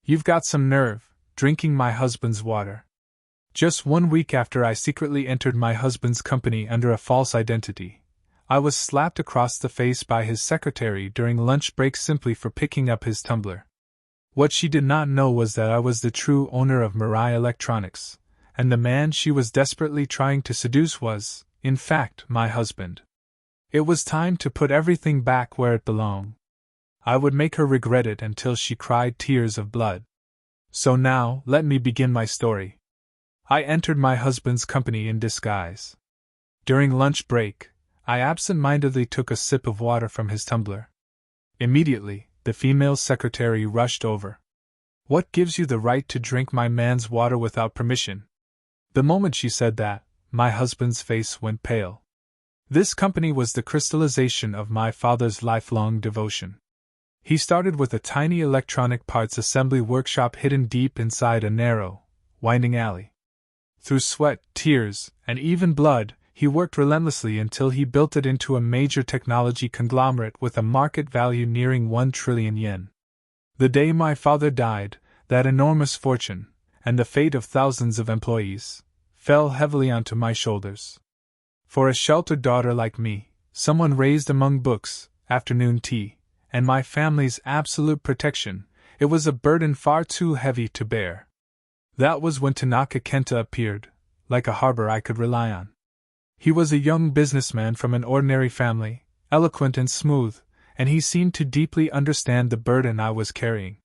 You've got some nerve, drinking my husband's water. Just 1 week after I secretly entered my husband's company under a false identity, I was slapped across the face by his secretary during lunch break simply for picking up his tumbler. What she did not know was that I was the true owner of Mirai Electronics, and the man she was desperately trying to seduce was, in fact, my husband. It was time to put everything back where it belonged. I would make her regret it until she cried tears of blood. So now, let me begin my story. I entered my husband's company in disguise. During lunch break, I absent-mindedly took a sip of water from his tumbler. Immediately, the female secretary rushed over. "What gives you the right to drink my man's water without permission?" The moment she said that, my husband's face went pale. This company was the crystallization of my father's lifelong devotion. He started with a tiny electronic parts assembly workshop hidden deep inside a narrow, winding alley. Through sweat, tears, and even blood, he worked relentlessly until he built it into a major technology conglomerate with a market value nearing 1 trillion yen. The day my father died, that enormous fortune, and the fate of thousands of employees, fell heavily onto my shoulders. For a sheltered daughter like me, someone raised among books, afternoon tea, and my family's absolute protection, it was a burden far too heavy to bear. That was when Tanaka Kenta appeared, like a harbor I could rely on. He was a young businessman from an ordinary family, eloquent and smooth, and he seemed to deeply understand the burden I was carrying.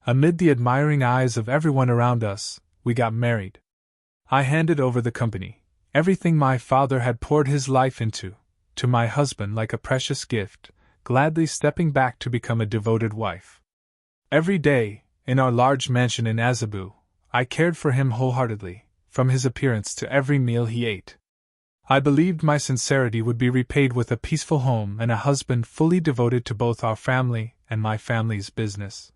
Amid the admiring eyes of everyone around us, we got married. I handed over the company, everything my father had poured his life into, to my husband like a precious gift, gladly stepping back to become a devoted wife. Every day, in our large mansion in Azabu, I cared for him wholeheartedly, from his appearance to every meal he ate. I believed my sincerity would be repaid with a peaceful home and a husband fully devoted to both our family and my family's business.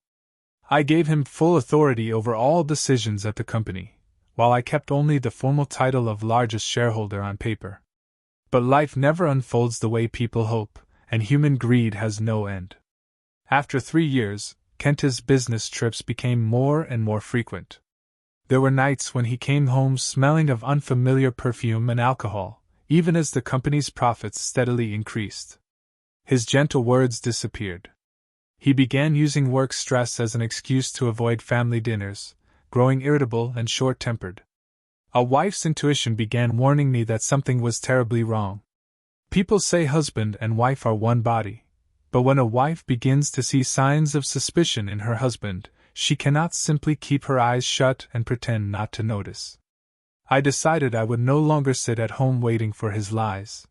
I gave him full authority over all decisions at the company, while I kept only the formal title of largest shareholder on paper. But life never unfolds the way people hope, and human greed has no end. After 3 years, Kenta's business trips became more and more frequent. There were nights when he came home smelling of unfamiliar perfume and alcohol, even as the company's profits steadily increased. His gentle words disappeared. He began using work stress as an excuse to avoid family dinners, growing irritable and short-tempered. A wife's intuition began warning me that something was terribly wrong. People say husband and wife are one body, but when a wife begins to see signs of suspicion in her husband, she cannot simply keep her eyes shut and pretend not to notice. I decided I would no longer sit at home waiting for his lies.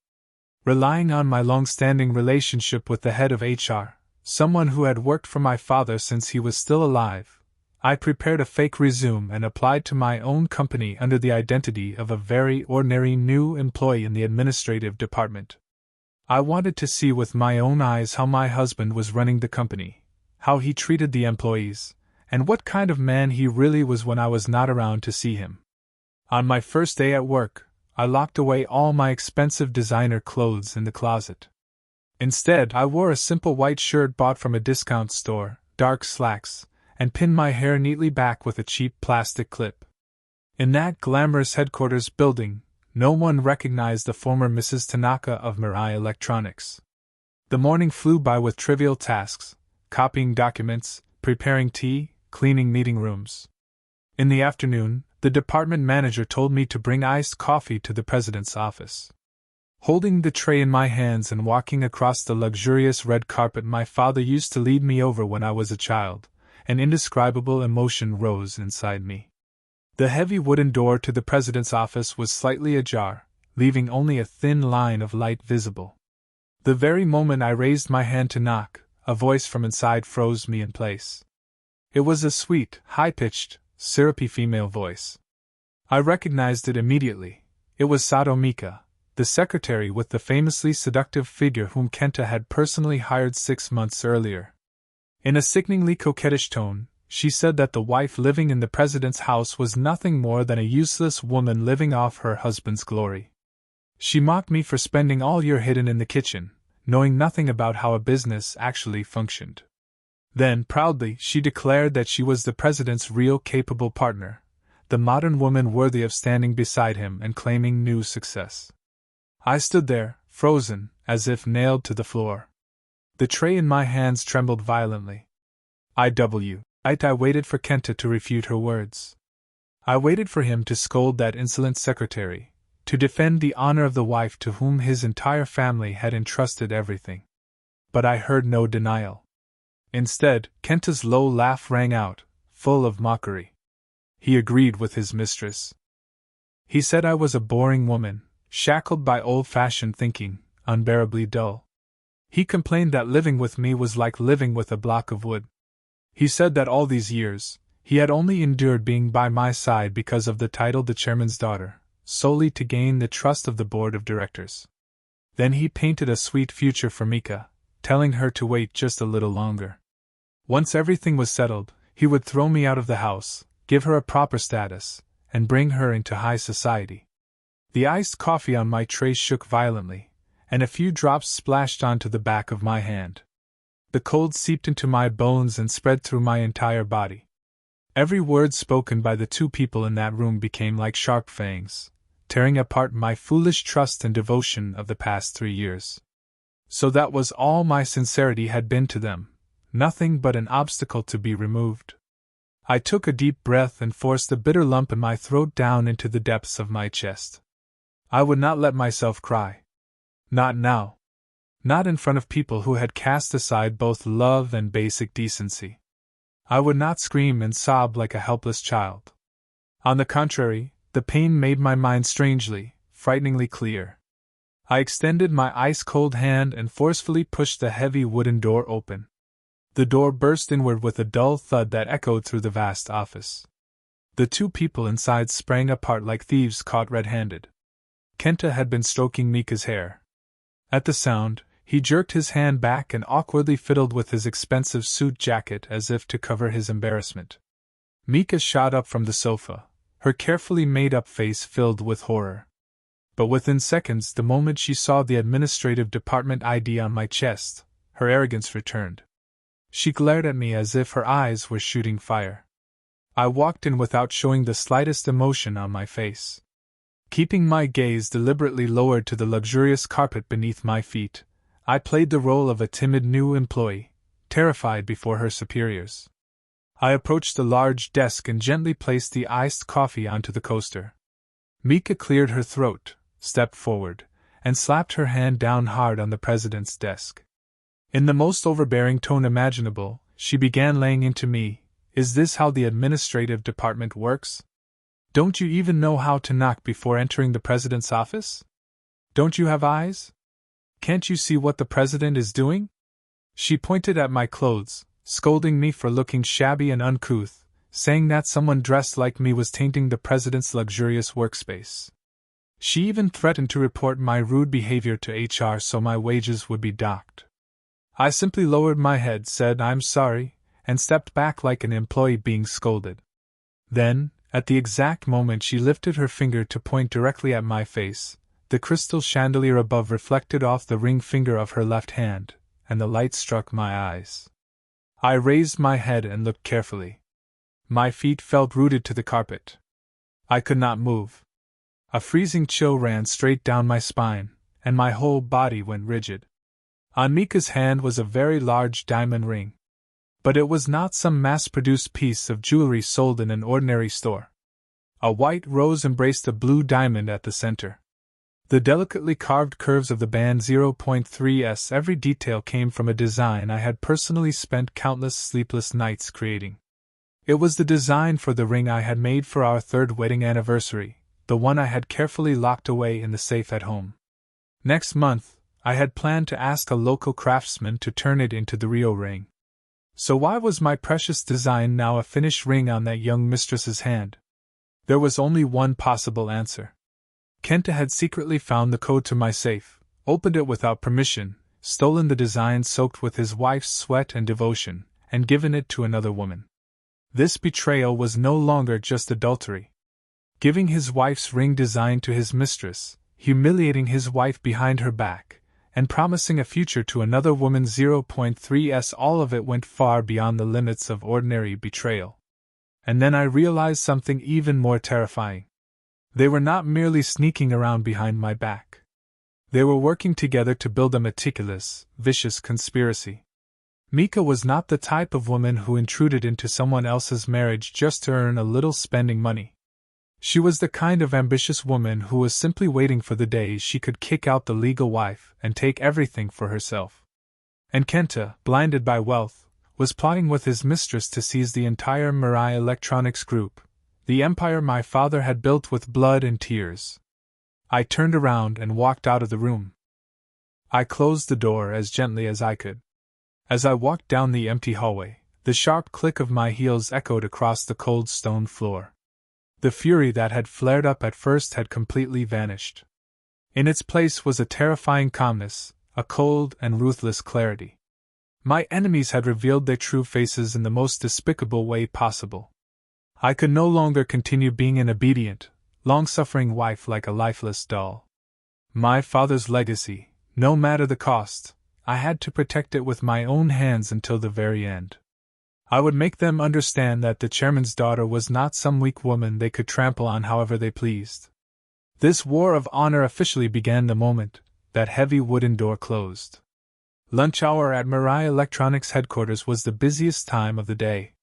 Relying on my long-standing relationship with the head of HR, someone who had worked for my father since he was still alive, I prepared a fake resume and applied to my own company under the identity of a very ordinary new employee in the administrative department. I wanted to see with my own eyes how my husband was running the company, how he treated the employees, and what kind of man he really was when I was not around to see him. On my first day at work, I locked away all my expensive designer clothes in the closet. Instead, I wore a simple white shirt bought from a discount store, dark slacks, and pinned my hair neatly back with a cheap plastic clip. In that glamorous headquarters building, no one recognized the former Mrs. Tanaka of Mirai Electronics. The morning flew by with trivial tasks, copying documents, preparing tea, cleaning meeting rooms. In the afternoon, the department manager told me to bring iced coffee to the president's office. Holding the tray in my hands and walking across the luxurious red carpet my father used to lead me over when I was a child, an indescribable emotion rose inside me. The heavy wooden door to the president's office was slightly ajar, leaving only a thin line of light visible. The very moment I raised my hand to knock, a voice from inside froze me in place. It was a sweet, high-pitched, syrupy female voice. I recognized it immediately. It was Sato Mika, the secretary with the famously seductive figure whom Kenta had personally hired 6 months earlier. In a sickeningly coquettish tone, she said that the wife living in the president's house was nothing more than a useless woman living off her husband's glory. She mocked me for spending all year hidden in the kitchen, knowing nothing about how a business actually functioned. Then, proudly, she declared that she was the president's real capable partner, the modern woman worthy of standing beside him and claiming new success. I stood there, frozen, as if nailed to the floor. The tray in my hands trembled violently. I waited for Kenta to refute her words. I waited for him to scold that insolent secretary, to defend the honor of the wife to whom his entire family had entrusted everything. But I heard no denial. Instead, Kenta's low laugh rang out, full of mockery. He agreed with his mistress. He said I was a boring woman, shackled by old-fashioned thinking, unbearably dull. He complained that living with me was like living with a block of wood. He said that all these years, he had only endured being by my side because of the title the chairman's daughter, solely to gain the trust of the board of directors. Then he painted a sweet future for Mika, telling her to wait just a little longer. Once everything was settled, he would throw me out of the house, give her a proper status, and bring her into high society. The iced coffee on my tray shook violently, and a few drops splashed onto the back of my hand. The cold seeped into my bones and spread through my entire body. Every word spoken by the two people in that room became like sharp fangs, tearing apart my foolish trust and devotion of the past 3 years. So that was all my sincerity had been to them, nothing but an obstacle to be removed. I took a deep breath and forced the bitter lump in my throat down into the depths of my chest. I would not let myself cry. Not now. Not in front of people who had cast aside both love and basic decency. I would not scream and sob like a helpless child. On the contrary, the pain made my mind strangely, frighteningly clear. I extended my ice-cold hand and forcefully pushed the heavy wooden door open. The door burst inward with a dull thud that echoed through the vast office. The two people inside sprang apart like thieves caught red-handed. Kenta had been stroking Mika's hair. At the sound, he jerked his hand back and awkwardly fiddled with his expensive suit jacket as if to cover his embarrassment. Mika shot up from the sofa, her carefully made-up face filled with horror. But within seconds, the moment she saw the administrative department ID on my chest, her arrogance returned. She glared at me as if her eyes were shooting fire. I walked in without showing the slightest emotion on my face. Keeping my gaze deliberately lowered to the luxurious carpet beneath my feet, I played the role of a timid new employee, terrified before her superiors. I approached the large desk and gently placed the iced coffee onto the coaster. Mika cleared her throat, stepped forward, and slapped her hand down hard on the president's desk. In the most overbearing tone imaginable, she began laying into me, "Is this how the administrative department works? Don't you even know how to knock before entering the president's office? Don't you have eyes? Can't you see what the president is doing?" She pointed at my clothes, scolding me for looking shabby and uncouth, saying that someone dressed like me was tainting the president's luxurious workspace. She even threatened to report my rude behavior to HR so my wages would be docked. I simply lowered my head, said "I'm sorry," and stepped back like an employee being scolded. Then, at the exact moment she lifted her finger to point directly at my face, the crystal chandelier above reflected off the ring finger of her left hand, and the light struck my eyes. I raised my head and looked carefully. My feet felt rooted to the carpet. I could not move. A freezing chill ran straight down my spine, and my whole body went rigid. On Mika's hand was a very large diamond ring. But it was not some mass-produced piece of jewelry sold in an ordinary store. A white rose embraced a blue diamond at the center. The delicately carved curves of the band 0.3s, every detail came from a design I had personally spent countless sleepless nights creating. It was the design for the ring I had made for our 3rd wedding anniversary, the one I had carefully locked away in the safe at home. Next month, I had planned to ask a local craftsman to turn it into the Rio ring. So why was my precious design now a finished ring on that young mistress's hand? There was only one possible answer. Kenta had secretly found the code to my safe, opened it without permission, stolen the design soaked with his wife's sweat and devotion, and given it to another woman. This betrayal was no longer just adultery. Giving his wife's ring design to his mistress, humiliating his wife behind her back, and promising a future to another woman. 0.3s All of it went far beyond the limits of ordinary betrayal. And then I realized something even more terrifying. They were not merely sneaking around behind my back. They were working together to build a meticulous, vicious conspiracy. Mika was not the type of woman who intruded into someone else's marriage just to earn a little spending money. She was the kind of ambitious woman who was simply waiting for the day she could kick out the legal wife and take everything for herself. And Kenta, blinded by wealth, was plotting with his mistress to seize the entire Mirai Electronics Group, the empire my father had built with blood and tears. I turned around and walked out of the room. I closed the door as gently as I could. As I walked down the empty hallway, the sharp click of my heels echoed across the cold stone floor. The fury that had flared up at first had completely vanished. In its place was a terrifying calmness, a cold and ruthless clarity. My enemies had revealed their true faces in the most despicable way possible. I could no longer continue being an obedient, long-suffering wife like a lifeless doll. My father's legacy, no matter the cost, I had to protect it with my own hands until the very end. I would make them understand that the chairman's daughter was not some weak woman they could trample on however they pleased. This war of honor officially began the moment that heavy wooden door closed. Lunch hour at Mirai Electronics headquarters was the busiest time of the day.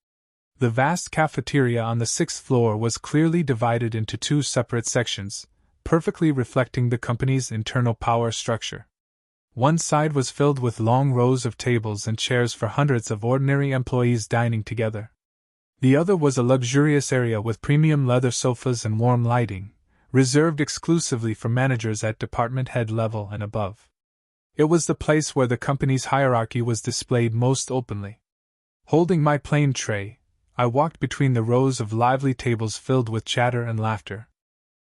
The vast cafeteria on the 6th floor was clearly divided into two separate sections, perfectly reflecting the company's internal power structure. One side was filled with long rows of tables and chairs for hundreds of ordinary employees dining together. The other was a luxurious area with premium leather sofas and warm lighting, reserved exclusively for managers at department head level and above. It was the place where the company's hierarchy was displayed most openly. Holding my plain tray, I walked between the rows of lively tables filled with chatter and laughter.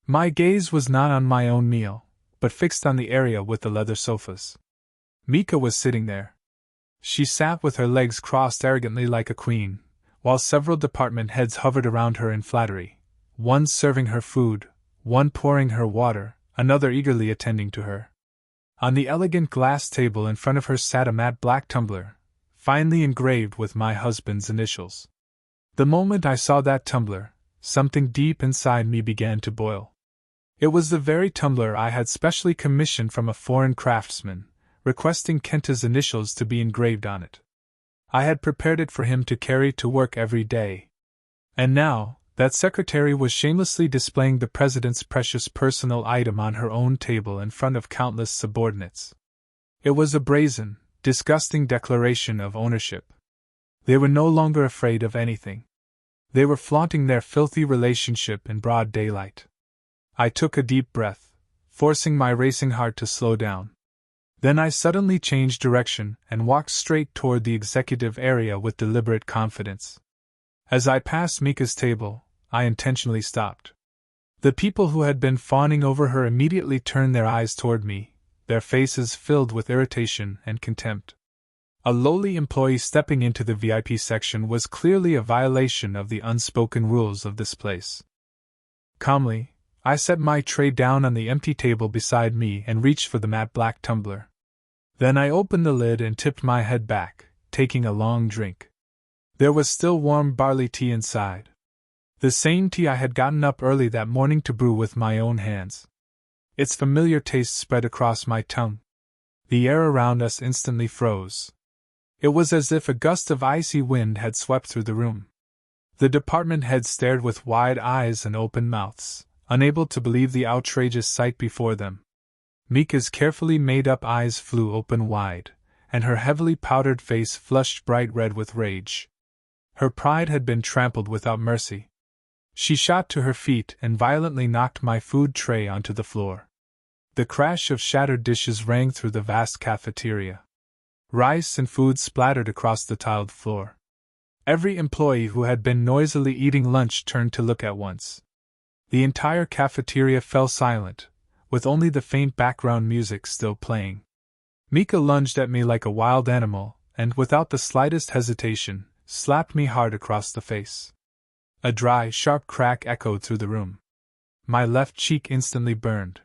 My gaze was not on my own meal, but fixed on the area with the leather sofas. Mika was sitting there. She sat with her legs crossed arrogantly like a queen, while several department heads hovered around her in flattery, one serving her food, one pouring her water, another eagerly attending to her. On the elegant glass table in front of her sat a matte black tumbler, finely engraved with my husband's initials. The moment I saw that tumbler, something deep inside me began to boil. It was the very tumbler I had specially commissioned from a foreign craftsman, requesting Kenta's initials to be engraved on it. I had prepared it for him to carry to work every day. And now, that secretary was shamelessly displaying the president's precious personal item on her own table in front of countless subordinates. It was a brazen, disgusting declaration of ownership. They were no longer afraid of anything. They were flaunting their filthy relationship in broad daylight. I took a deep breath, forcing my racing heart to slow down. Then I suddenly changed direction and walked straight toward the executive area with deliberate confidence. As I passed Mika's table, I intentionally stopped. The people who had been fawning over her immediately turned their eyes toward me, their faces filled with irritation and contempt. A lowly employee stepping into the VIP section was clearly a violation of the unspoken rules of this place. Calmly, I set my tray down on the empty table beside me and reached for the matte black tumbler. Then I opened the lid and tipped my head back, taking a long drink. There was still warm barley tea inside. The same tea I had gotten up early that morning to brew with my own hands. Its familiar taste spread across my tongue. The air around us instantly froze. It was as if a gust of icy wind had swept through the room. The department heads stared with wide eyes and open mouths, unable to believe the outrageous sight before them. Mika's carefully made-up eyes flew open wide, and her heavily powdered face flushed bright red with rage. Her pride had been trampled without mercy. She shot to her feet and violently knocked my food tray onto the floor. The crash of shattered dishes rang through the vast cafeteria. Rice and food splattered across the tiled floor. Every employee who had been noisily eating lunch turned to look at once. The entire cafeteria fell silent, with only the faint background music still playing. Mika lunged at me like a wild animal, and without the slightest hesitation, slapped me hard across the face. A dry, sharp crack echoed through the room. My left cheek instantly burned.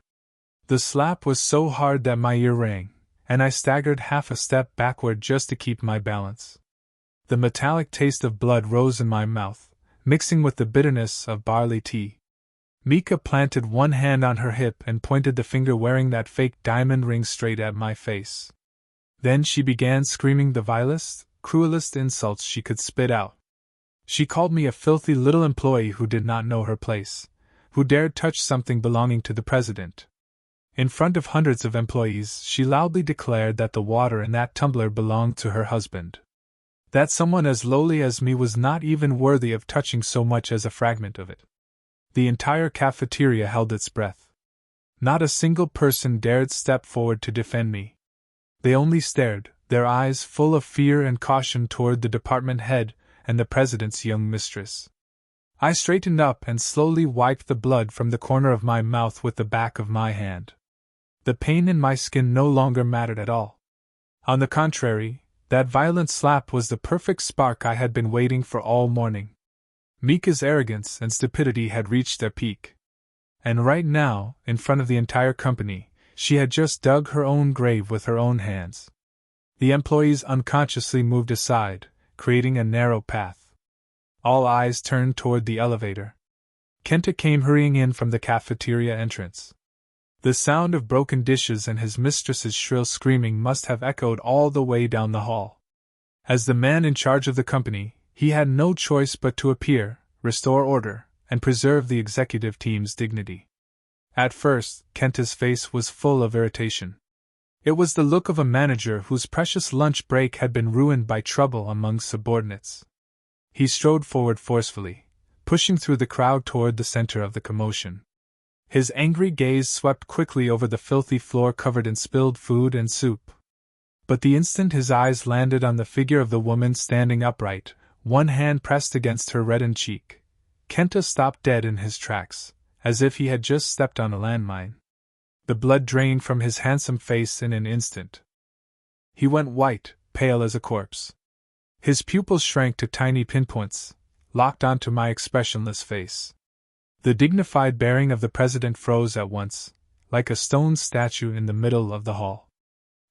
The slap was so hard that my ear rang, and I staggered half a step backward just to keep my balance. The metallic taste of blood rose in my mouth, mixing with the bitterness of barley tea. Mika planted one hand on her hip and pointed the finger wearing that fake diamond ring straight at my face. Then she began screaming the vilest, cruelest insults she could spit out. She called me a filthy little employee who did not know her place, who dared touch something belonging to the president. In front of hundreds of employees, she loudly declared that the water in that tumbler belonged to her husband. That someone as lowly as me was not even worthy of touching so much as a fragment of it. The entire cafeteria held its breath. Not a single person dared step forward to defend me. They only stared, their eyes full of fear and caution toward the department head and the president's young mistress. I straightened up and slowly wiped the blood from the corner of my mouth with the back of my hand. The pain in my skin no longer mattered at all. On the contrary, that violent slap was the perfect spark I had been waiting for all morning. Mika's arrogance and stupidity had reached their peak. And right now, in front of the entire company, she had just dug her own grave with her own hands. The employees unconsciously moved aside, creating a narrow path. All eyes turned toward the elevator. Kenta came hurrying in from the cafeteria entrance. The sound of broken dishes and his mistress's shrill screaming must have echoed all the way down the hall. As the man in charge of the company, he had no choice but to appear, restore order, and preserve the executive team's dignity. At first, Kenta's face was full of irritation. It was the look of a manager whose precious lunch break had been ruined by trouble among subordinates. He strode forward forcefully, pushing through the crowd toward the center of the commotion. His angry gaze swept quickly over the filthy floor covered in spilled food and soup. But the instant his eyes landed on the figure of the woman standing upright, one hand pressed against her reddened cheek, Kenta stopped dead in his tracks, as if he had just stepped on a landmine. The blood drained from his handsome face in an instant. He went white, pale as a corpse. His pupils shrank to tiny pinpoints, locked onto my expressionless face. The dignified bearing of the president froze at once, like a stone statue in the middle of the hall.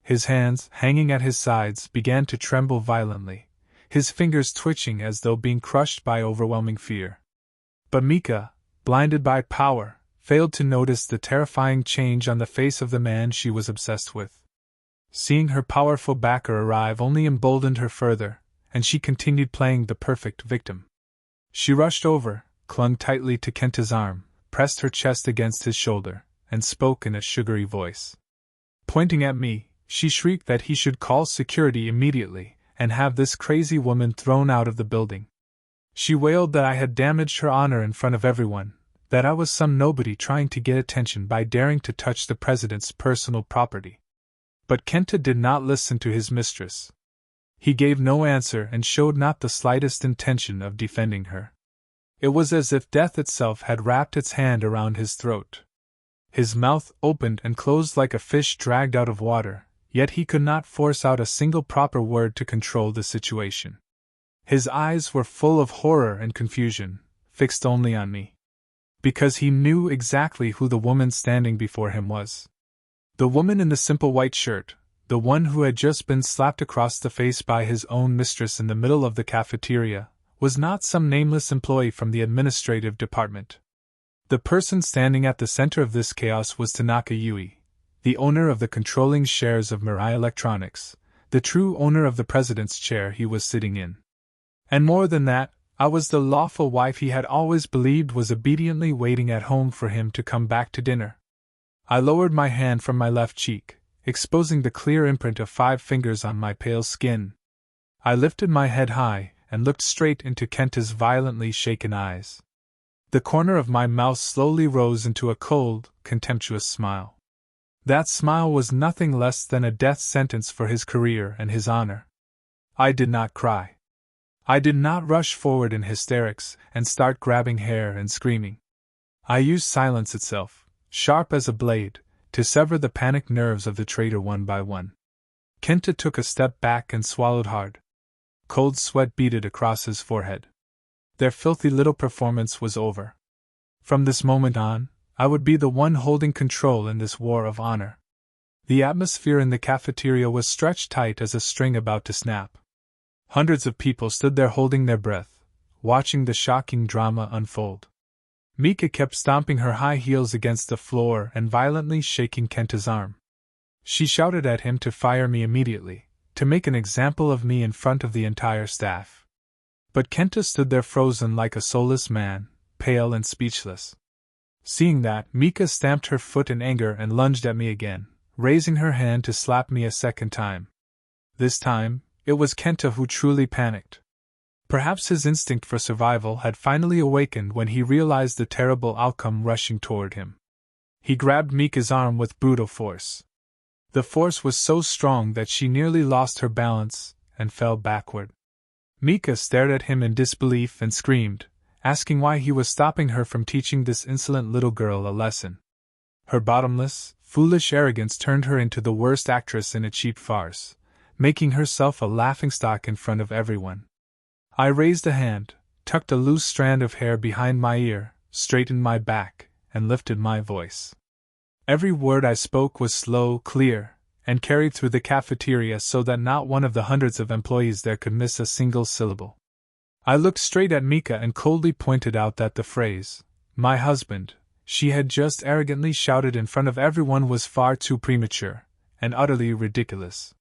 His hands, hanging at his sides, began to tremble violently, his fingers twitching as though being crushed by overwhelming fear. But Mika, blinded by power, failed to notice the terrifying change on the face of the man she was obsessed with. Seeing her powerful backer arrive only emboldened her further, and she continued playing the perfect victim. She rushed over, clung tightly to Kenta's arm, pressed her chest against his shoulder, and spoke in a sugary voice. Pointing at me, she shrieked that he should call security immediately, and have this crazy woman thrown out of the building. She wailed that I had damaged her honor in front of everyone, that I was some nobody trying to get attention by daring to touch the president's personal property. But Kenta did not listen to his mistress. He gave no answer and showed not the slightest intention of defending her. It was as if death itself had wrapped its hand around his throat. His mouth opened and closed like a fish dragged out of water, yet he could not force out a single proper word to control the situation. His eyes were full of horror and confusion, fixed only on me. Because he knew exactly who the woman standing before him was. The woman in the simple white shirt, the one who had just been slapped across the face by his own mistress in the middle of the cafeteria, was not some nameless employee from the administrative department. The person standing at the center of this chaos was Tanaka Yui, the owner of the controlling shares of Mirai Electronics, the true owner of the president's chair he was sitting in. And more than that, I was the lawful wife he had always believed was obediently waiting at home for him to come back to dinner. I lowered my hand from my left cheek, exposing the clear imprint of 5 fingers on my pale skin. I lifted my head high and looked straight into Kenta's violently shaken eyes. The corner of my mouth slowly rose into a cold, contemptuous smile. That smile was nothing less than a death sentence for his career and his honor. I did not cry. I did not rush forward in hysterics and start grabbing hair and screaming. I used silence itself, sharp as a blade, to sever the panicked nerves of the traitor one by one. Kenta took a step back and swallowed hard. Cold sweat beaded across his forehead. Their filthy little performance was over. From this moment on, I would be the one holding control in this war of honor. The atmosphere in the cafeteria was stretched tight as a string about to snap. Hundreds of people stood there holding their breath, watching the shocking drama unfold. Mika kept stomping her high heels against the floor and violently shaking Kenta's arm. She shouted at him to fire me immediately, to make an example of me in front of the entire staff. But Kenta stood there frozen like a soulless man, pale and speechless. Seeing that, Mika stamped her foot in anger and lunged at me again, raising her hand to slap me a second time. This time, it was Kenta who truly panicked. Perhaps his instinct for survival had finally awakened when he realized the terrible outcome rushing toward him. He grabbed Mika's arm with brutal force. The force was so strong that she nearly lost her balance and fell backward. Mika stared at him in disbelief and screamed, asking why he was stopping her from teaching this insolent little girl a lesson. Her bottomless, foolish arrogance turned her into the worst actress in a cheap farce, making herself a laughingstock in front of everyone. I raised a hand, tucked a loose strand of hair behind my ear, straightened my back, and lifted my voice. Every word I spoke was slow, clear, and carried through the cafeteria so that not one of the hundreds of employees there could miss a single syllable. I looked straight at Mika and coldly pointed out that the phrase, "my husband," she had just arrogantly shouted in front of everyone was far too premature, and utterly ridiculous.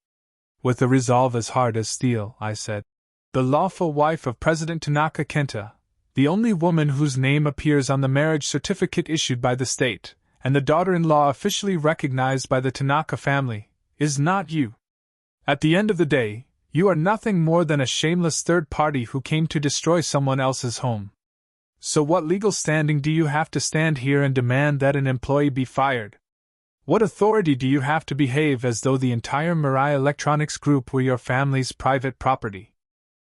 With a resolve as hard as steel, I said, "The lawful wife of President Tanaka Kenta, the only woman whose name appears on the marriage certificate issued by the state, and the daughter-in-law officially recognized by the Tanaka family, is not you. At the end of the day, you are nothing more than a shameless third party who came to destroy someone else's home. So what legal standing do you have to stand here and demand that an employee be fired? What authority do you have to behave as though the entire Mirai Electronics Group were your family's private property?"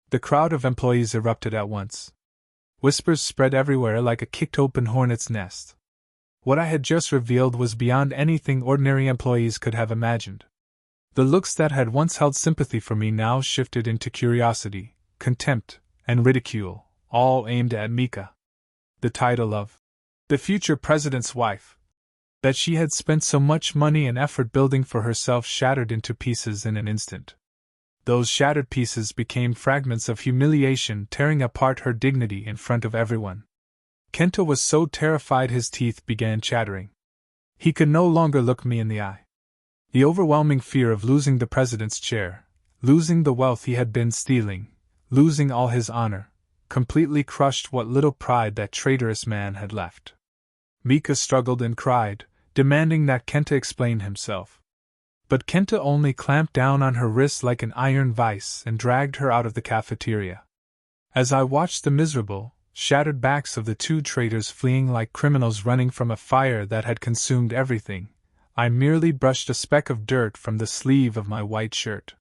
The crowd of employees erupted at once. Whispers spread everywhere like a kicked-open hornet's nest. What I had just revealed was beyond anything ordinary employees could have imagined. The looks that had once held sympathy for me now shifted into curiosity, contempt, and ridicule, all aimed at Mika. The title of the future president's wife, that she had spent so much money and effort building for herself, shattered into pieces in an instant. Those shattered pieces became fragments of humiliation, tearing apart her dignity in front of everyone. Kenta was so terrified his teeth began chattering. He could no longer look me in the eye. The overwhelming fear of losing the president's chair, losing the wealth he had been stealing, losing all his honor, completely crushed what little pride that traitorous man had left. Mika struggled and cried, demanding that Kenta explain himself. But Kenta only clamped down on her wrists like an iron vice and dragged her out of the cafeteria. As I watched the miserable, shattered backs of the two traitors fleeing like criminals running from a fire that had consumed everything, I merely brushed a speck of dirt from the sleeve of my white shirt.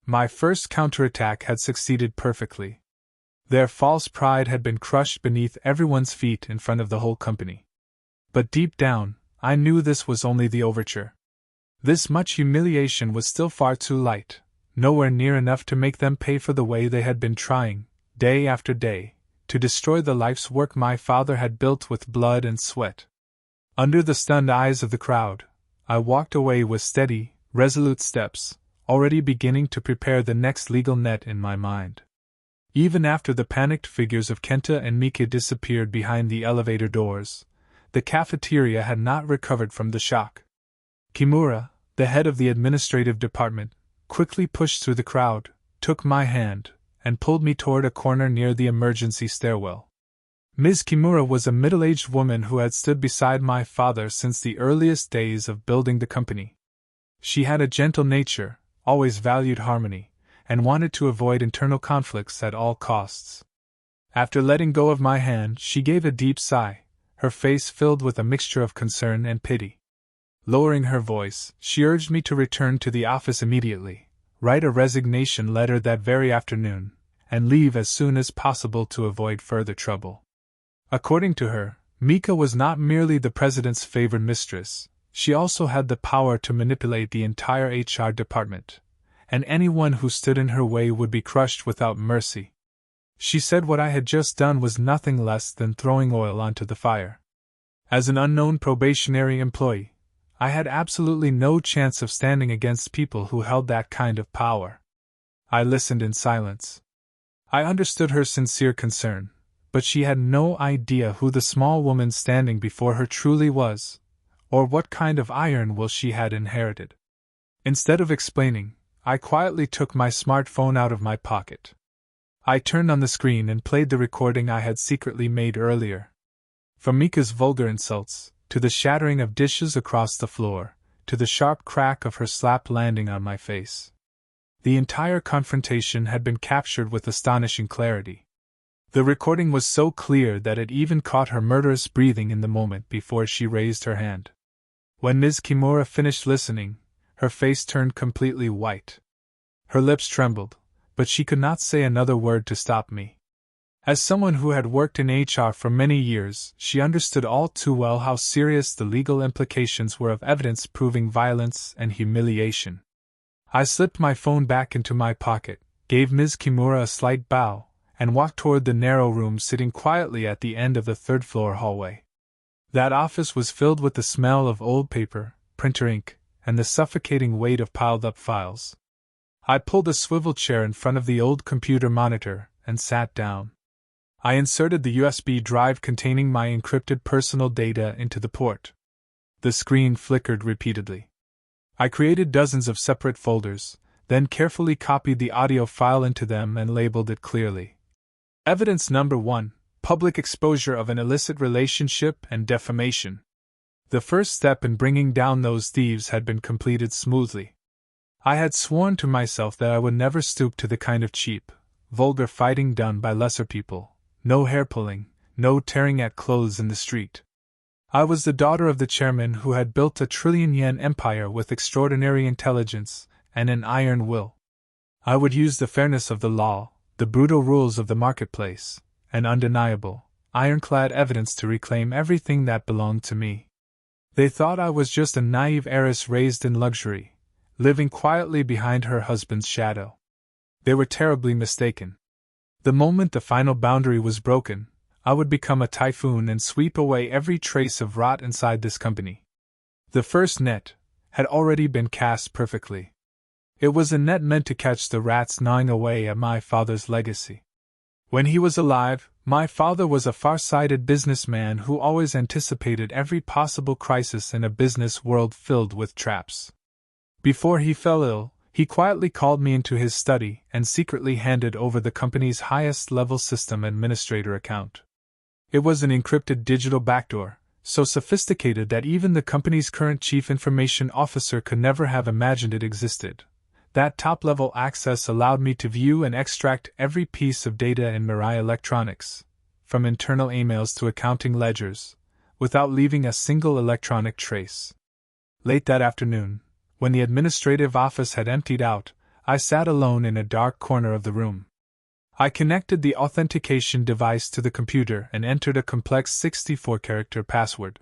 My first counterattack had succeeded perfectly. Their false pride had been crushed beneath everyone's feet in front of the whole company. But deep down, I knew this was only the overture. This much humiliation was still far too light, nowhere near enough to make them pay for the way they had been trying, day after day, to destroy the life's work my father had built with blood and sweat. Under the stunned eyes of the crowd, I walked away with steady, resolute steps, already beginning to prepare the next legal net in my mind. Even after the panicked figures of Kenta and Mika disappeared behind the elevator doors, the cafeteria had not recovered from the shock. Kimura, the head of the administrative department, quickly pushed through the crowd, took my hand, and pulled me toward a corner near the emergency stairwell. Ms. Kimura was a middle-aged woman who had stood beside my father since the earliest days of building the company. She had a gentle nature, always valued harmony, and wanted to avoid internal conflicts at all costs. After letting go of my hand, she gave a deep sigh, her face filled with a mixture of concern and pity. Lowering her voice, she urged me to return to the office immediately, write a resignation letter that very afternoon, and leave as soon as possible to avoid further trouble. According to her, Mika was not merely the president's favored mistress, she also had the power to manipulate the entire HR department, and anyone who stood in her way would be crushed without mercy. She said what I had just done was nothing less than throwing oil onto the fire. As an unknown probationary employee, I had absolutely no chance of standing against people who held that kind of power. I listened in silence. I understood her sincere concern, but she had no idea who the small woman standing before her truly was, or what kind of iron will she had inherited. Instead of explaining, I quietly took my smartphone out of my pocket. I turned on the screen and played the recording I had secretly made earlier. From Mika's vulgar insults, to the shattering of dishes across the floor, to the sharp crack of her slap landing on my face. The entire confrontation had been captured with astonishing clarity. The recording was so clear that it even caught her murderous breathing in the moment before she raised her hand. When Ms. Kimura finished listening, her face turned completely white. Her lips trembled, but she could not say another word to stop me. As someone who had worked in HR for many years, she understood all too well how serious the legal implications were of evidence proving violence and humiliation. I slipped my phone back into my pocket, gave Ms. Kimura a slight bow, and walked toward the narrow room sitting quietly at the end of the third-floor hallway. That office was filled with the smell of old paper, printer ink, and the suffocating weight of piled-up files. I pulled a swivel chair in front of the old computer monitor and sat down. I inserted the USB drive containing my encrypted personal data into the port. The screen flickered repeatedly. I created dozens of separate folders, then carefully copied the audio file into them and labeled it clearly. Evidence number 1: public exposure of an illicit relationship and defamation. The first step in bringing down those thieves had been completed smoothly. I had sworn to myself that I would never stoop to the kind of cheap, vulgar fighting done by lesser people. No hair-pulling, no tearing at clothes in the street. I was the daughter of the chairman who had built a trillion-yen empire with extraordinary intelligence and an iron will. I would use the fairness of the law, the brutal rules of the marketplace, and undeniable, ironclad evidence to reclaim everything that belonged to me. They thought I was just a naive heiress raised in luxury, living quietly behind her husband's shadow. They were terribly mistaken. The moment the final boundary was broken, I would become a typhoon and sweep away every trace of rot inside this company. The first net had already been cast perfectly. It was a net meant to catch the rats gnawing away at my father's legacy. When he was alive, my father was a far-sighted businessman who always anticipated every possible crisis in a business world filled with traps. Before he fell ill, he quietly called me into his study and secretly handed over the company's highest-level system administrator account. It was an encrypted digital backdoor, so sophisticated that even the company's current chief information officer could never have imagined it existed. That top-level access allowed me to view and extract every piece of data in Mirai Electronics, from internal emails to accounting ledgers, without leaving a single electronic trace. Late that afternoon, when the administrative office had emptied out, I sat alone in a dark corner of the room. I connected the authentication device to the computer and entered a complex 64-character password.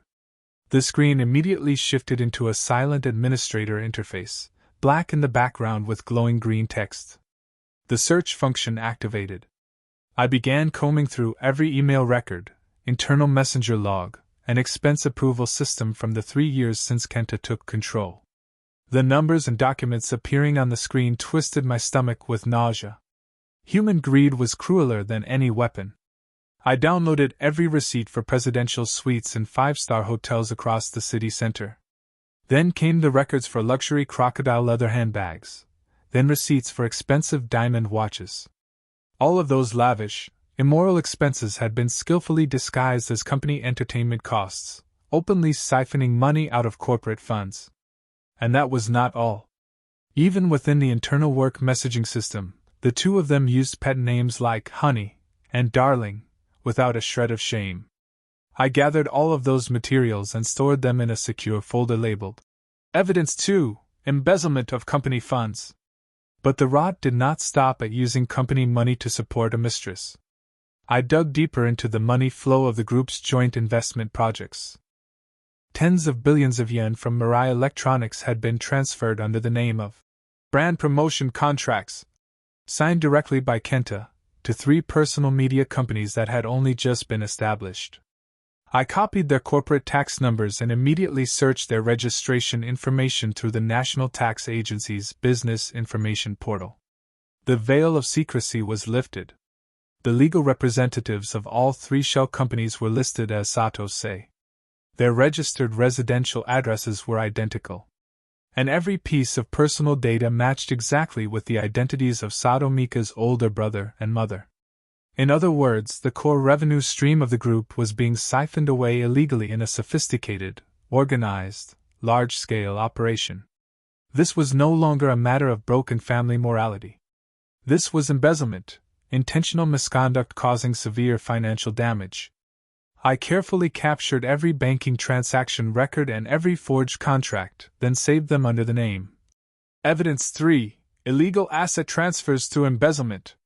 The screen immediately shifted into a silent administrator interface, black in the background with glowing green text. The search function activated. I began combing through every email record, internal messenger log, and expense approval system from the 3 years since Kenta took control. The numbers and documents appearing on the screen twisted my stomach with nausea. Human greed was crueler than any weapon. I downloaded every receipt for presidential suites in 5-star hotels across the city center. Then came the records for luxury crocodile leather handbags, then receipts for expensive diamond watches. All of those lavish, immoral expenses had been skillfully disguised as company entertainment costs, openly siphoning money out of corporate funds. And that was not all. Even within the internal work messaging system, the two of them used pet names like Honey and Darling, without a shred of shame. I gathered all of those materials and stored them in a secure folder labeled Evidence 2: Embezzlement of Company Funds. But the rot did not stop at using company money to support a mistress. I dug deeper into the money flow of the group's joint investment projects. Tens of billions of yen from Mirai Electronics had been transferred under the name of brand promotion contracts, signed directly by Kenta, to 3 personal media companies that had only just been established. I copied their corporate tax numbers and immediately searched their registration information through the National Tax Agency's Business Information Portal. The veil of secrecy was lifted. The legal representatives of all three shell companies were listed as Sato Sei. Their registered residential addresses were identical. And every piece of personal data matched exactly with the identities of Sato Mika's older brother and mother. In other words, the core revenue stream of the group was being siphoned away illegally in a sophisticated, organized, large-scale operation. This was no longer a matter of broken family morality. This was embezzlement, intentional misconduct causing severe financial damage. I carefully captured every banking transaction record and every forged contract, then saved them under the name. Evidence 3: Illegal asset transfers through embezzlement.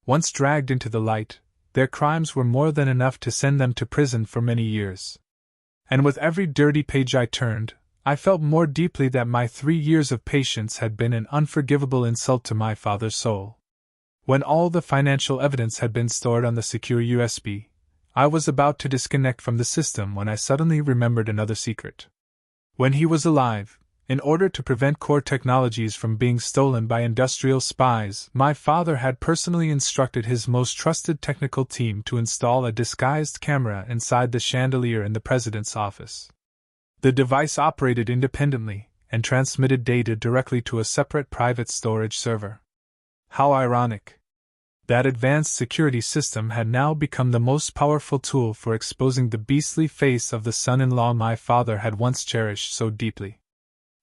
Once dragged into the light, their crimes were more than enough to send them to prison for many years. And with every dirty page I turned, I felt more deeply that my 3 years of patience had been an unforgivable insult to my father's soul. When all the financial evidence had been stored on the secure USB, I was about to disconnect from the system when I suddenly remembered another secret. When he was alive, in order to prevent core technologies from being stolen by industrial spies, my father had personally instructed his most trusted technical team to install a disguised camera inside the chandelier in the president's office. The device operated independently and transmitted data directly to a separate private storage server. How ironic! That advanced security system had now become the most powerful tool for exposing the beastly face of the son-in-law my father had once cherished so deeply.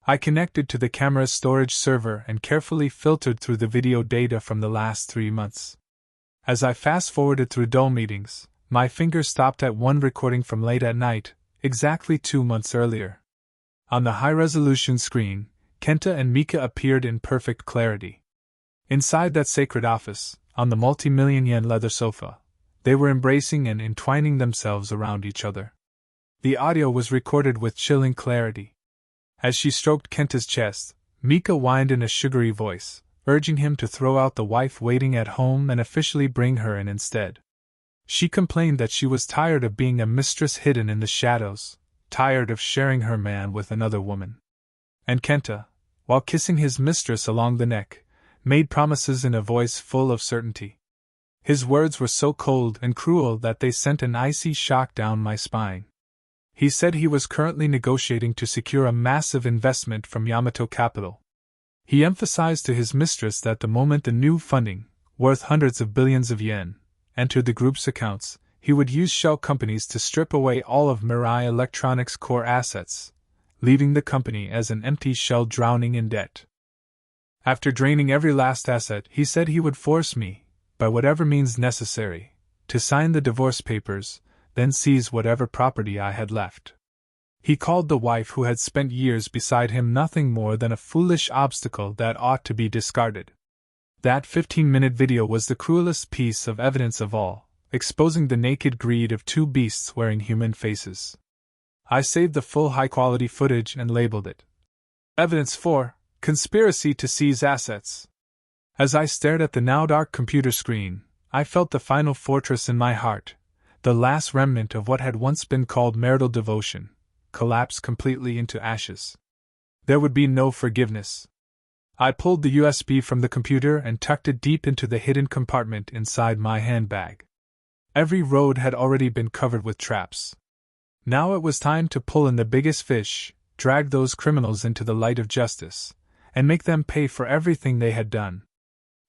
I connected to the camera's storage server and carefully filtered through the video data from the last 3 months. As I fast-forwarded through dull meetings, my finger stopped at one recording from late at night, exactly 2 months earlier. On the high-resolution screen, Kenta and Mika appeared in perfect clarity. Inside that sacred office, on the multi-million-yen leather sofa, they were embracing and entwining themselves around each other. The audio was recorded with chilling clarity. As she stroked Kenta's chest, Mika whined in a sugary voice, urging him to throw out the wife waiting at home and officially bring her in instead. She complained that she was tired of being a mistress hidden in the shadows, tired of sharing her man with another woman. And Kenta, while kissing his mistress along the neck, made promises in a voice full of certainty. His words were so cold and cruel that they sent an icy shock down my spine. He said he was currently negotiating to secure a massive investment from Yamato Capital. He emphasized to his mistress that the moment the new funding, worth hundreds of billions of yen, entered the group's accounts, he would use shell companies to strip away all of Mirai Electronics' core assets, leaving the company as an empty shell drowning in debt. After draining every last asset, he said he would force me, by whatever means necessary, to sign the divorce papers, then seize whatever property I had left. He called the wife who had spent years beside him nothing more than a foolish obstacle that ought to be discarded. That 15-minute video was the cruelest piece of evidence of all, exposing the naked greed of 2 beasts wearing human faces. I saved the full high-quality footage and labeled it Evidence 4: Conspiracy to Seize Assets. As I stared at the now dark computer screen, I felt the final fortress in my heart, the last remnant of what had once been called marital devotion, collapse completely into ashes. There would be no forgiveness. I pulled the USB from the computer and tucked it deep into the hidden compartment inside my handbag. Every road had already been covered with traps. Now it was time to pull in the biggest fish, drag those criminals into the light of justice, and make them pay for everything they had done.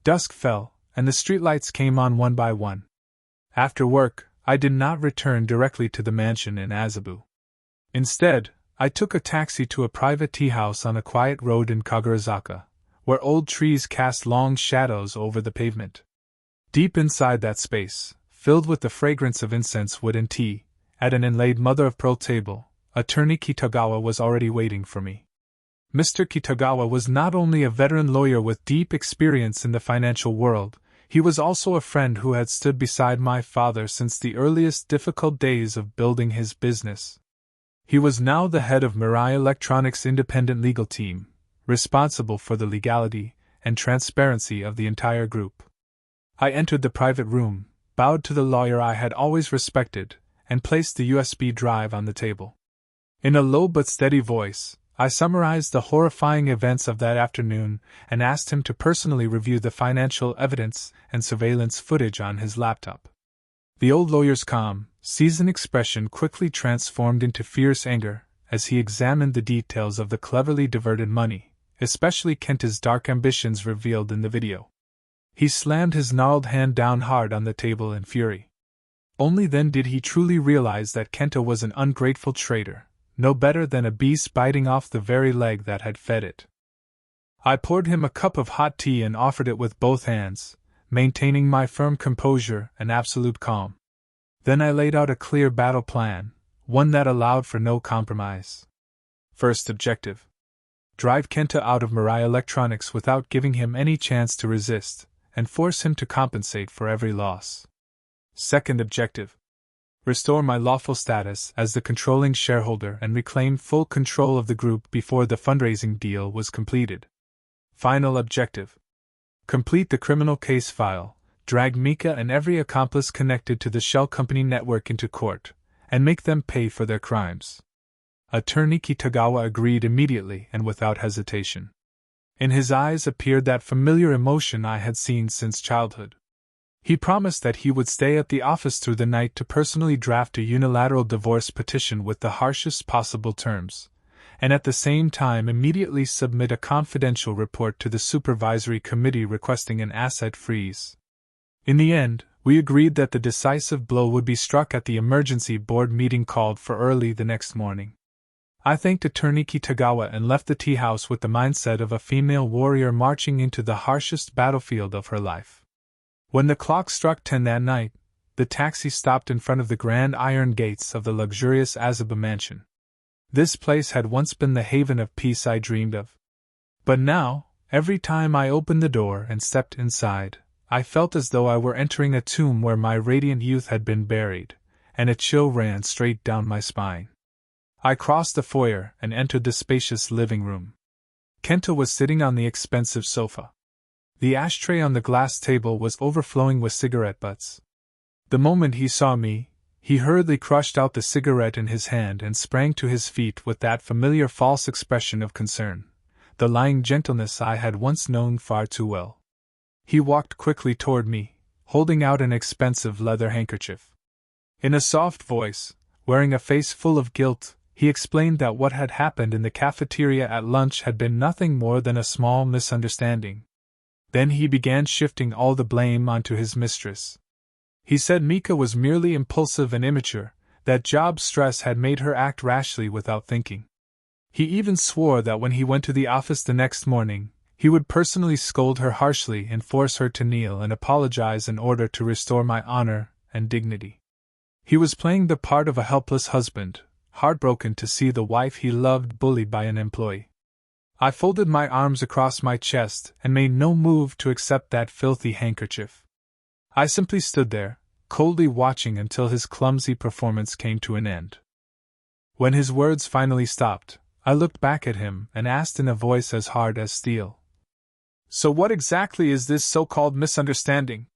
Dusk fell, and the streetlights came on one by one. After work, I did not return directly to the mansion in Azabu. Instead, I took a taxi to a private tea house on a quiet road in Kagurazaka, where old trees cast long shadows over the pavement. Deep inside that space, filled with the fragrance of incense wood and tea, at an inlaid mother-of-pearl table, attorney Kitagawa was already waiting for me. Mr. Kitagawa was not only a veteran lawyer with deep experience in the financial world, he was also a friend who had stood beside my father since the earliest difficult days of building his business. He was now the head of Mirai Electronics' independent legal team, responsible for the legality and transparency of the entire group. I entered the private room, bowed to the lawyer I had always respected, and placed the USB drive on the table. In a low but steady voice, I summarized the horrifying events of that afternoon and asked him to personally review the financial evidence and surveillance footage on his laptop. The old lawyer's calm, seasoned expression quickly transformed into fierce anger as he examined the details of the cleverly diverted money, especially Kenta's dark ambitions revealed in the video. He slammed his gnarled hand down hard on the table in fury. Only then did he truly realize that Kenta was an ungrateful traitor, no better than a beast biting off the very leg that had fed it. I poured him a cup of hot tea and offered it with both hands, maintaining my firm composure and absolute calm. Then I laid out a clear battle plan, one that allowed for no compromise. First objective: drive Kenta out of Mirai Electronics without giving him any chance to resist, and force him to compensate for every loss. Second objective: restore my lawful status as the controlling shareholder and reclaim full control of the group before the fundraising deal was completed. Final objective: complete the criminal case file, drag Mika and every accomplice connected to the shell company network into court, and make them pay for their crimes. Attorney Kitagawa agreed immediately and without hesitation. In his eyes appeared that familiar emotion I had seen since childhood. He promised that he would stay at the office through the night to personally draft a unilateral divorce petition with the harshest possible terms, and at the same time immediately submit a confidential report to the supervisory committee requesting an asset freeze. In the end, we agreed that the decisive blow would be struck at the emergency board meeting called for early the next morning. I thanked Attorney Kitagawa and left the tea house with the mindset of a female warrior marching into the harshest battlefield of her life. When the clock struck 10 that night, the taxi stopped in front of the grand iron gates of the luxurious Azuba mansion. This place had once been the haven of peace I dreamed of. But now, every time I opened the door and stepped inside, I felt as though I were entering a tomb where my radiant youth had been buried, and a chill ran straight down my spine. I crossed the foyer and entered the spacious living room. Kenta was sitting on the expensive sofa. The ashtray on the glass table was overflowing with cigarette butts. The moment he saw me, he hurriedly crushed out the cigarette in his hand and sprang to his feet with that familiar false expression of concern, the lying gentleness I had once known far too well. He walked quickly toward me, holding out an expensive leather handkerchief. In a soft voice, wearing a face full of guilt, he explained that what had happened in the cafeteria at lunch had been nothing more than a small misunderstanding. Then he began shifting all the blame onto his mistress. He said Mika was merely impulsive and immature, that job stress had made her act rashly without thinking. He even swore that when he went to the office the next morning, he would personally scold her harshly and force her to kneel and apologize in order to restore my honor and dignity. He was playing the part of a helpless husband, heartbroken to see the wife he loved bullied by an employee. I folded my arms across my chest and made no move to accept that filthy handkerchief. I simply stood there, coldly watching until his clumsy performance came to an end. When his words finally stopped, I looked back at him and asked in a voice as hard as steel, "So what exactly is this so-called misunderstanding?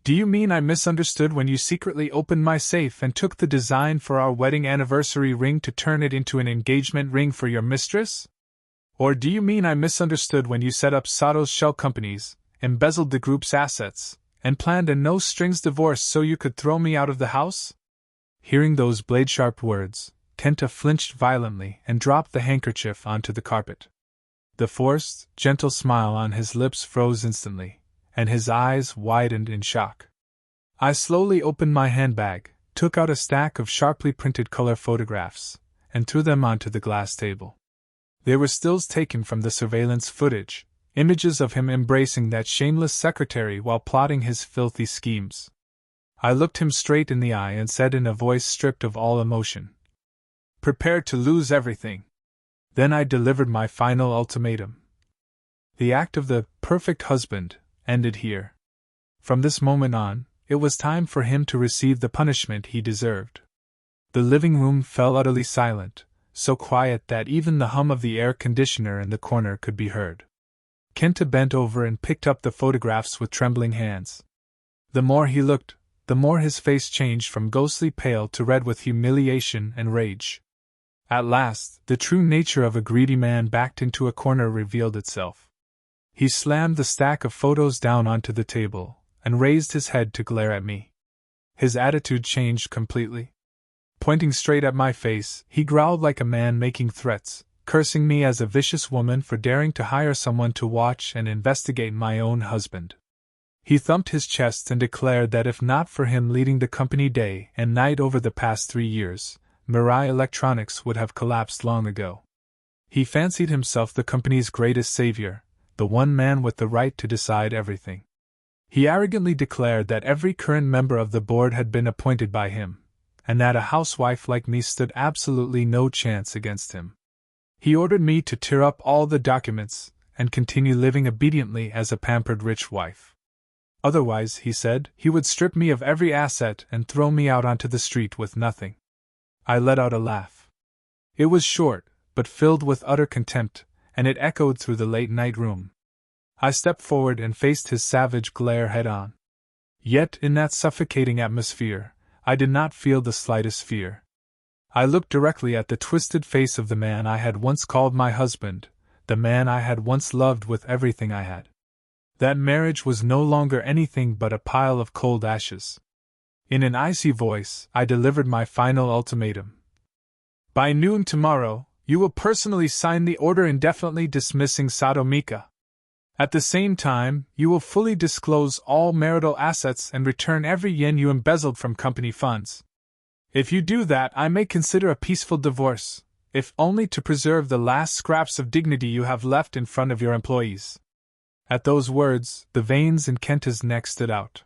Do you mean I misunderstood when you secretly opened my safe and took the design for our wedding anniversary ring to turn it into an engagement ring for your mistress? Or do you mean I misunderstood when you set up Sato's shell companies, embezzled the group's assets, and planned a no-strings divorce so you could throw me out of the house?" Hearing those blade-sharp words, Kenta flinched violently and dropped the handkerchief onto the carpet. The forced, gentle smile on his lips froze instantly, and his eyes widened in shock. I slowly opened my handbag, took out a stack of sharply printed color photographs, and threw them onto the glass table. They were stills taken from the surveillance footage, images of him embracing that shameless secretary while plotting his filthy schemes. I looked him straight in the eye and said in a voice stripped of all emotion, "Prepare to lose everything." Then I delivered my final ultimatum. The act of the perfect husband ended here. From this moment on, it was time for him to receive the punishment he deserved. The living room fell utterly silent, so quiet that even the hum of the air conditioner in the corner could be heard. Kenta bent over and picked up the photographs with trembling hands. The more he looked, the more his face changed from ghostly pale to red with humiliation and rage. At last, the true nature of a greedy man backed into a corner revealed itself. He slammed the stack of photos down onto the table and raised his head to glare at me. His attitude changed completely. Pointing straight at my face, he growled like a man making threats, cursing me as a vicious woman for daring to hire someone to watch and investigate my own husband. He thumped his chest and declared that if not for him leading the company day and night over the past 3 years, Mirai Electronics would have collapsed long ago. He fancied himself the company's greatest savior, the one man with the right to decide everything. He arrogantly declared that every current member of the board had been appointed by him, and that a housewife like me stood absolutely no chance against him. He ordered me to tear up all the documents and continue living obediently as a pampered rich wife. Otherwise, he said, he would strip me of every asset and throw me out onto the street with nothing. I let out a laugh. It was short, but filled with utter contempt, and it echoed through the late-night room. I stepped forward and faced his savage glare head-on. Yet, in that suffocating atmosphere, I did not feel the slightest fear. I looked directly at the twisted face of the man I had once called my husband, the man I had once loved with everything I had. That marriage was no longer anything but a pile of cold ashes. In an icy voice, I delivered my final ultimatum. By noon tomorrow, you will personally sign the order indefinitely dismissing Sato Mika. At the same time, you will fully disclose all marital assets and return every yen you embezzled from company funds. If you do that, I may consider a peaceful divorce, if only to preserve the last scraps of dignity you have left in front of your employees. At those words, the veins in Kenta's neck stood out.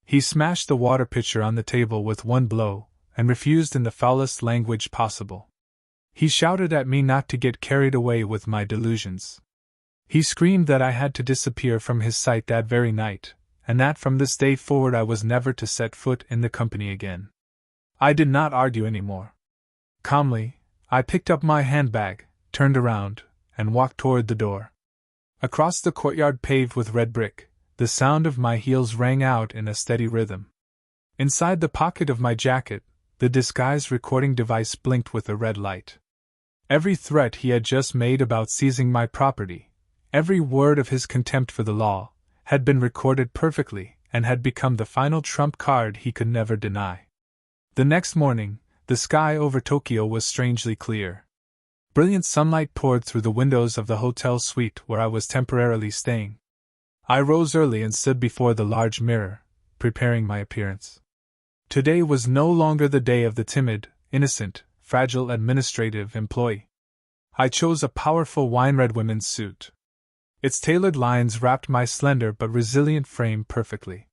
He smashed the water pitcher on the table with one blow, and refused in the foulest language possible. He shouted at me not to get carried away with my delusions. He screamed that I had to disappear from his sight that very night, and that from this day forward I was never to set foot in the company again. I did not argue any more. Calmly, I picked up my handbag, turned around, and walked toward the door. Across the courtyard paved with red brick, the sound of my heels rang out in a steady rhythm. Inside the pocket of my jacket, the disguise recording device blinked with a red light. Every threat he had just made about seizing my property, every word of his contempt for the law, had been recorded perfectly and had become the final trump card he could never deny. The next morning, the sky over Tokyo was strangely clear. Brilliant sunlight poured through the windows of the hotel suite where I was temporarily staying. I rose early and stood before the large mirror, preparing my appearance. Today was no longer the day of the timid, innocent, fragile administrative employee. I chose a powerful wine-red women's suit. Its tailored lines wrapped my slender but resilient frame perfectly.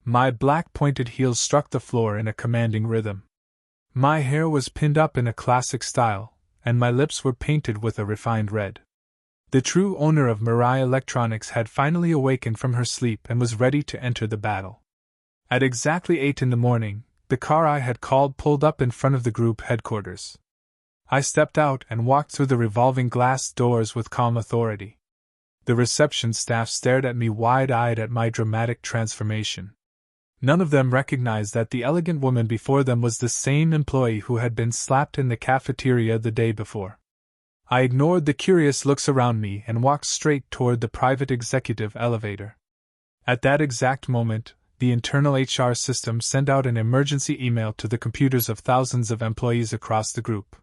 My black pointed heels struck the floor in a commanding rhythm. My hair was pinned up in a classic style, and my lips were painted with a refined red. The true owner of Mirai Electronics had finally awakened from her sleep and was ready to enter the battle. At exactly 8 in the morning, the car I had called pulled up in front of the group headquarters. I stepped out and walked through the revolving glass doors with calm authority. The reception staff stared at me wide-eyed at my dramatic transformation. None of them recognized that the elegant woman before them was the same employee who had been slapped in the cafeteria the day before. I ignored the curious looks around me and walked straight toward the private executive elevator. At that exact moment, the internal HR system sent out an emergency email to the computers of thousands of employees across the group.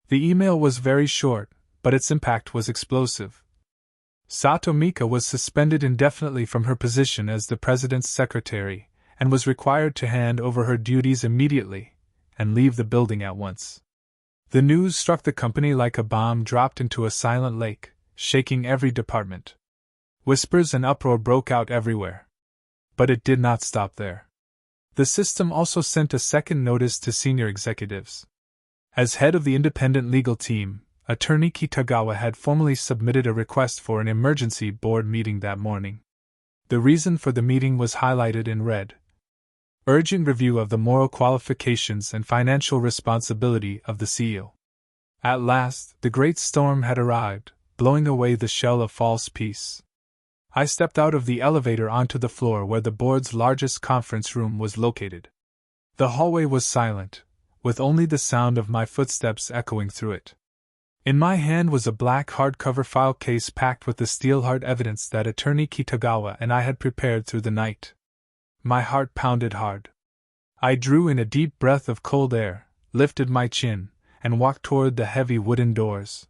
The email was very short, but its impact was explosive. Sato Mika was suspended indefinitely from her position as the president's secretary, and was required to hand over her duties immediately and leave the building at once. The news struck the company like a bomb dropped into a silent lake, shaking every department. Whispers and uproar broke out everywhere. But it did not stop there. The system also sent a second notice to senior executives. As head of the independent legal team, Attorney Kitagawa had formally submitted a request for an emergency board meeting that morning. The reason for the meeting was highlighted in red. Urgent review of the moral qualifications and financial responsibility of the CEO. At last, the great storm had arrived, blowing away the shell of false peace. I stepped out of the elevator onto the floor where the board's largest conference room was located. The hallway was silent, with only the sound of my footsteps echoing through it. In my hand was a black hardcover file case packed with the steel-hard evidence that Attorney Kitagawa and I had prepared through the night. My heart pounded hard. I drew in a deep breath of cold air, lifted my chin, and walked toward the heavy wooden doors.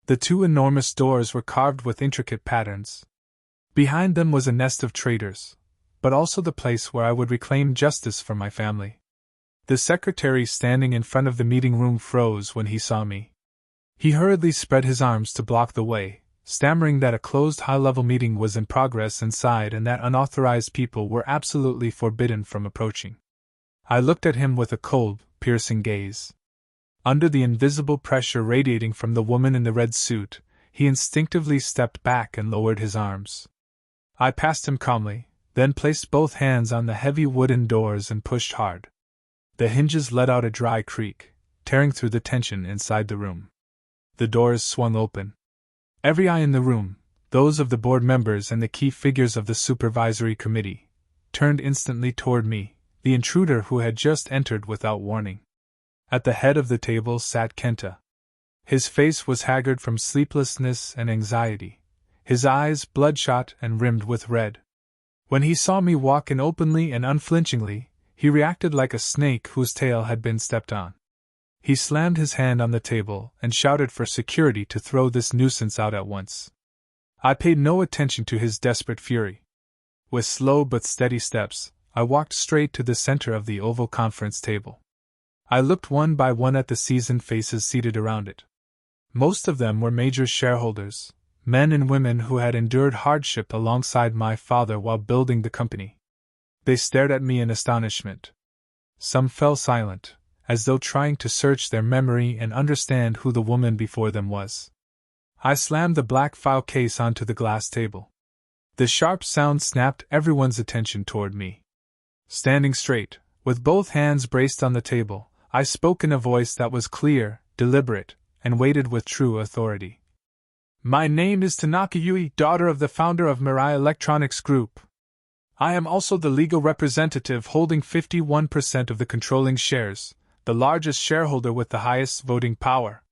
The two enormous doors were carved with intricate patterns. Behind them was a nest of traitors, but also the place where I would reclaim justice for my family. The secretary standing in front of the meeting room froze when he saw me. He hurriedly spread his arms to block the way, stammering that a closed high-level meeting was in progress inside and that unauthorized people were absolutely forbidden from approaching. I looked at him with a cold, piercing gaze. Under the invisible pressure radiating from the woman in the red suit, he instinctively stepped back and lowered his arms. I passed him calmly, then placed both hands on the heavy wooden doors and pushed hard. The hinges let out a dry creak, tearing through the tension inside the room. The doors swung open. Every eye in the room, those of the board members and the key figures of the supervisory committee, turned instantly toward me, the intruder who had just entered without warning. At the head of the table sat Kenta. His face was haggard from sleeplessness and anxiety, his eyes bloodshot and rimmed with red. When he saw me walk in openly and unflinchingly, he reacted like a snake whose tail had been stepped on. He slammed his hand on the table and shouted for security to throw this nuisance out at once. I paid no attention to his desperate fury. With slow but steady steps, I walked straight to the center of the oval conference table. I looked one by one at the seasoned faces seated around it. Most of them were major shareholders, men and women who had endured hardship alongside my father while building the company. They stared at me in astonishment. Some fell silent, as though trying to search their memory and understand who the woman before them was. I slammed the black file case onto the glass table. The sharp sound snapped everyone's attention toward me. Standing straight, with both hands braced on the table, I spoke in a voice that was clear, deliberate, and weighted with true authority. My name is Tanaka Yui, daughter of the founder of Mirai Electronics Group. I am also the legal representative holding 51% of the controlling shares, the largest shareholder with the highest voting power.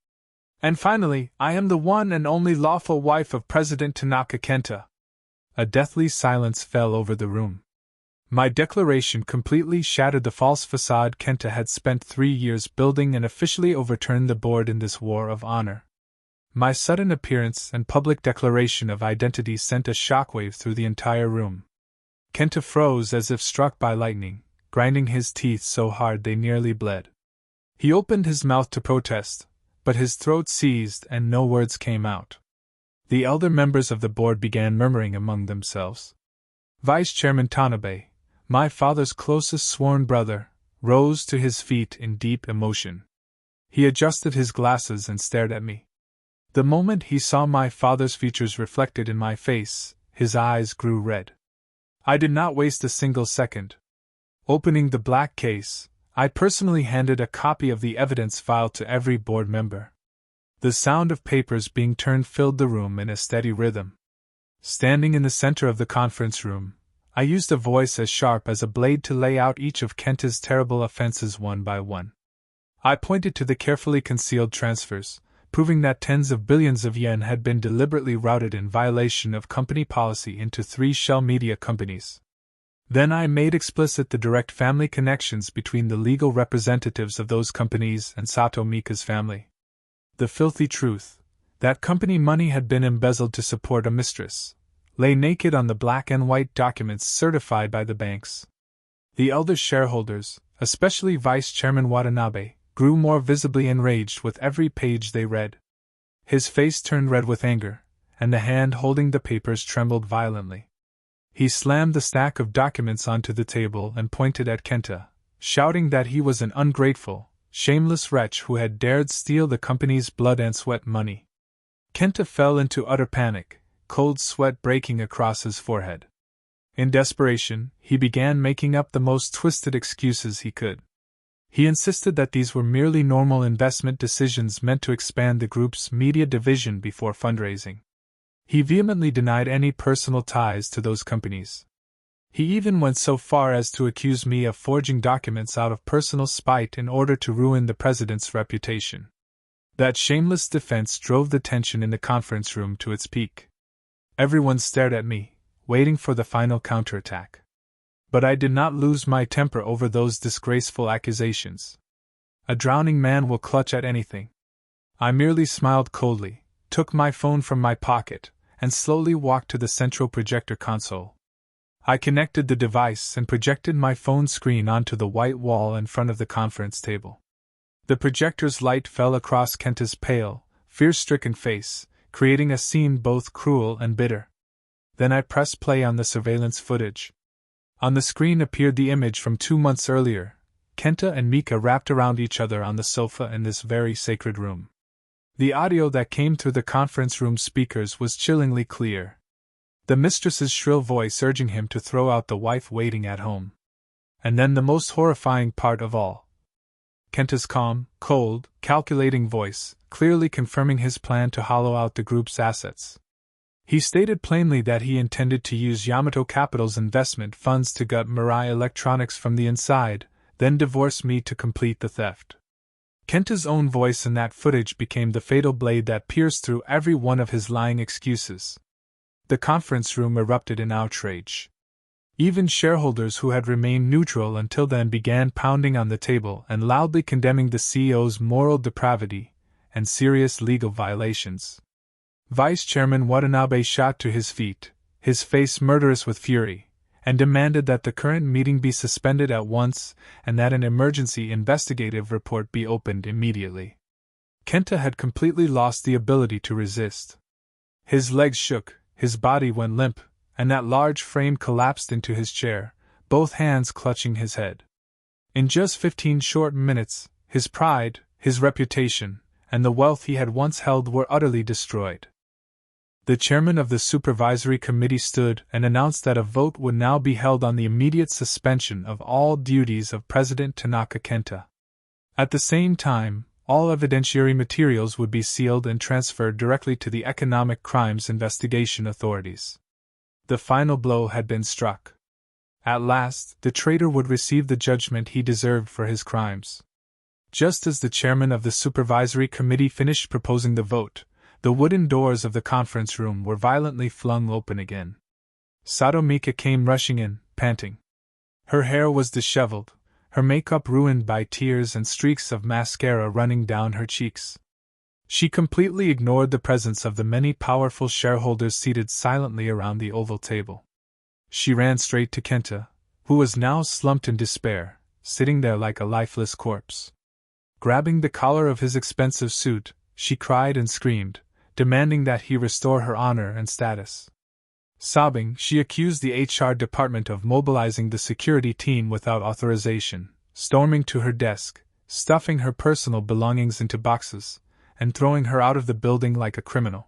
And finally, I am the one and only lawful wife of President Tanaka Kenta. A deathly silence fell over the room. My declaration completely shattered the false facade Kenta had spent 3 years building and officially overturned the board in this war of honor. My sudden appearance and public declaration of identity sent a shockwave through the entire room. Kenta froze as if struck by lightning, grinding his teeth so hard they nearly bled. He opened his mouth to protest, but his throat seized and no words came out. The elder members of the board began murmuring among themselves. Vice Chairman Tanabe, my father's closest sworn brother, rose to his feet in deep emotion. He adjusted his glasses and stared at me. The moment he saw my father's features reflected in my face, his eyes grew red. I did not waste a single second. Opening the black case, I personally handed a copy of the evidence file to every board member. The sound of papers being turned filled the room in a steady rhythm. Standing in the center of the conference room, I used a voice as sharp as a blade to lay out each of Kenta's terrible offenses one by one. I pointed to the carefully concealed transfers, proving that tens of billions of yen had been deliberately routed in violation of company policy into 3 shell media companies. Then I made explicit the direct family connections between the legal representatives of those companies and Sato Mika's family. The filthy truth, that company money had been embezzled to support a mistress, lay naked on the black and white documents certified by the banks. The elder shareholders, especially Vice Chairman Watanabe, grew more visibly enraged with every page they read. His face turned red with anger, and the hand holding the papers trembled violently. He slammed the stack of documents onto the table and pointed at Kenta, shouting that he was an ungrateful, shameless wretch who had dared steal the company's blood and sweat money. Kenta fell into utter panic, cold sweat breaking across his forehead. In desperation, he began making up the most twisted excuses he could. He insisted that these were merely normal investment decisions meant to expand the group's media division before fundraising. He vehemently denied any personal ties to those companies. He even went so far as to accuse me of forging documents out of personal spite in order to ruin the president's reputation. That shameless defense drove the tension in the conference room to its peak. Everyone stared at me, waiting for the final counterattack. But I did not lose my temper over those disgraceful accusations. A drowning man will clutch at anything. I merely smiled coldly, took my phone from my pocket, and slowly walked to the central projector console. I connected the device and projected my phone screen onto the white wall in front of the conference table. The projector's light fell across Kenta's pale, fear-stricken face, creating a scene both cruel and bitter. Then I pressed play on the surveillance footage. On the screen appeared the image from 2 months earlier, Kenta and Mika wrapped around each other on the sofa in this very sacred room. The audio that came through the conference room speakers was chillingly clear. The mistress's shrill voice urging him to throw out the wife waiting at home. And then the most horrifying part of all. Kenta's calm, cold, calculating voice, clearly confirming his plan to hollow out the group's assets. He stated plainly that he intended to use Yamato Capital's investment funds to gut Mirai Electronics from the inside, then divorce me to complete the theft. Kenta's own voice in that footage became the fatal blade that pierced through every one of his lying excuses. The conference room erupted in outrage. Even shareholders who had remained neutral until then began pounding on the table and loudly condemning the CEO's moral depravity and serious legal violations. Vice Chairman Watanabe shot to his feet, his face murderous with fury, and demanded that the current meeting be suspended at once and that an emergency investigative report be opened immediately. Kenta had completely lost the ability to resist. His legs shook, his body went limp, and that large frame collapsed into his chair, both hands clutching his head. In just 15 short minutes, his pride, his reputation, and the wealth he had once held were utterly destroyed. The chairman of the supervisory committee stood and announced that a vote would now be held on the immediate suspension of all duties of President Tanaka Kenta. At the same time, all evidentiary materials would be sealed and transferred directly to the Economic Crimes Investigation Authorities. The final blow had been struck. At last, the traitor would receive the judgment he deserved for his crimes. Just as the chairman of the supervisory committee finished proposing the vote, the wooden doors of the conference room were violently flung open again. Sato Mika came rushing in, panting. Her hair was disheveled, her makeup ruined by tears and streaks of mascara running down her cheeks. She completely ignored the presence of the many powerful shareholders seated silently around the oval table. She ran straight to Kenta, who was now slumped in despair, sitting there like a lifeless corpse. Grabbing the collar of his expensive suit, she cried and screamed, demanding that he restore her honor and status. Sobbing, she accused the HR department of mobilizing the security team without authorization, storming to her desk, stuffing her personal belongings into boxes, and throwing her out of the building like a criminal.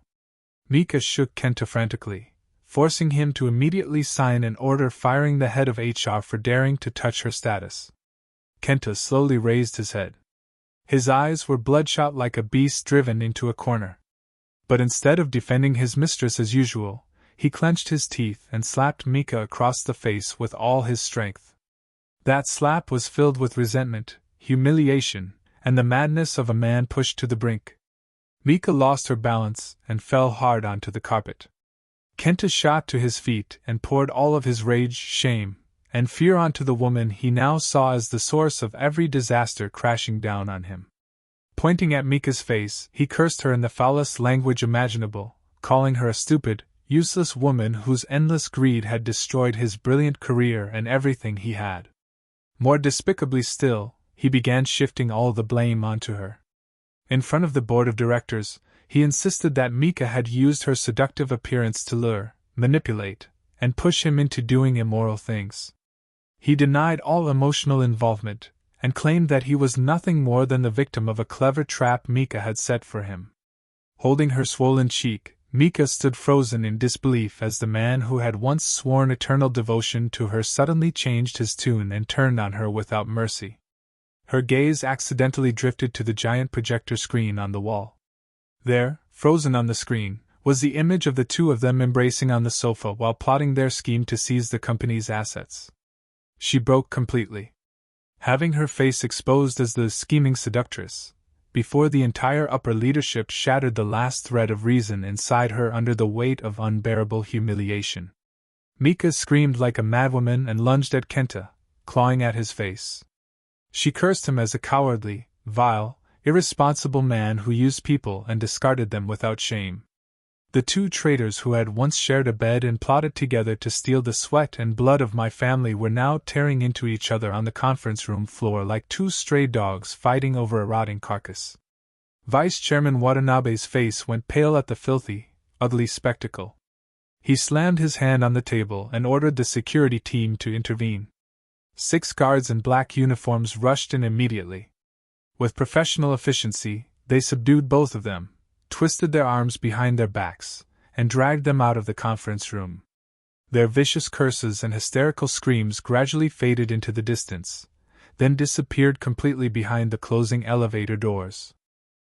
Mika shook Kenta frantically, forcing him to immediately sign an order firing the head of HR for daring to touch her status. Kenta slowly raised his head. His eyes were bloodshot like a beast driven into a corner. But instead of defending his mistress as usual, he clenched his teeth and slapped Mika across the face with all his strength. That slap was filled with resentment, humiliation, and the madness of a man pushed to the brink. Mika lost her balance and fell hard onto the carpet. Kenta shot to his feet and poured all of his rage, shame, and fear onto the woman he now saw as the source of every disaster crashing down on him. Pointing at Mika's face, he cursed her in the foulest language imaginable, calling her a stupid, useless woman whose endless greed had destroyed his brilliant career and everything he had. More despicably still, he began shifting all the blame onto her. In front of the board of directors, he insisted that Mika had used her seductive appearance to lure, manipulate, and push him into doing immoral things. He denied all emotional involvement, and claimed that he was nothing more than the victim of a clever trap Mika had set for him. Holding her swollen cheek, Mika stood frozen in disbelief as the man who had once sworn eternal devotion to her suddenly changed his tune and turned on her without mercy. Her gaze accidentally drifted to the giant projector screen on the wall. There, frozen on the screen, was the image of the two of them embracing on the sofa while plotting their scheme to seize the company's assets. She broke completely. Having her face exposed as the scheming seductress, before the entire upper leadership shattered the last thread of reason inside her under the weight of unbearable humiliation. Mika screamed like a madwoman and lunged at Kenta, clawing at his face. She cursed him as a cowardly, vile, irresponsible man who used people and discarded them without shame. The two traitors who had once shared a bed and plotted together to steal the sweat and blood of my family were now tearing into each other on the conference room floor like two stray dogs fighting over a rotting carcass. Vice Chairman Watanabe's face went pale at the filthy, ugly spectacle. He slammed his hand on the table and ordered the security team to intervene. 6 guards in black uniforms rushed in immediately. With professional efficiency, they subdued both of them, twisted their arms behind their backs, and dragged them out of the conference room. Their vicious curses and hysterical screams gradually faded into the distance, then disappeared completely behind the closing elevator doors.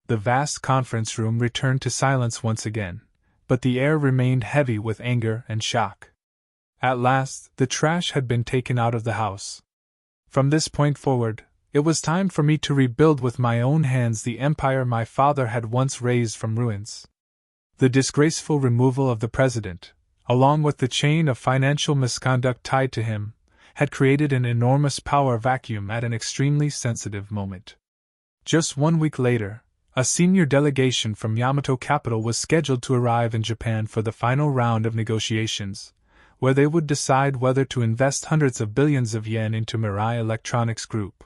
The vast conference room returned to silence once again, but the air remained heavy with anger and shock. At last, the trash had been taken out of the house. From this point forward, it was time for me to rebuild with my own hands the empire my father had once raised from ruins. The disgraceful removal of the president, along with the chain of financial misconduct tied to him, had created an enormous power vacuum at an extremely sensitive moment. Just 1 week later, a senior delegation from Yamato Capital was scheduled to arrive in Japan for the final round of negotiations, where they would decide whether to invest hundreds of billions of yen into Mirai Electronics Group.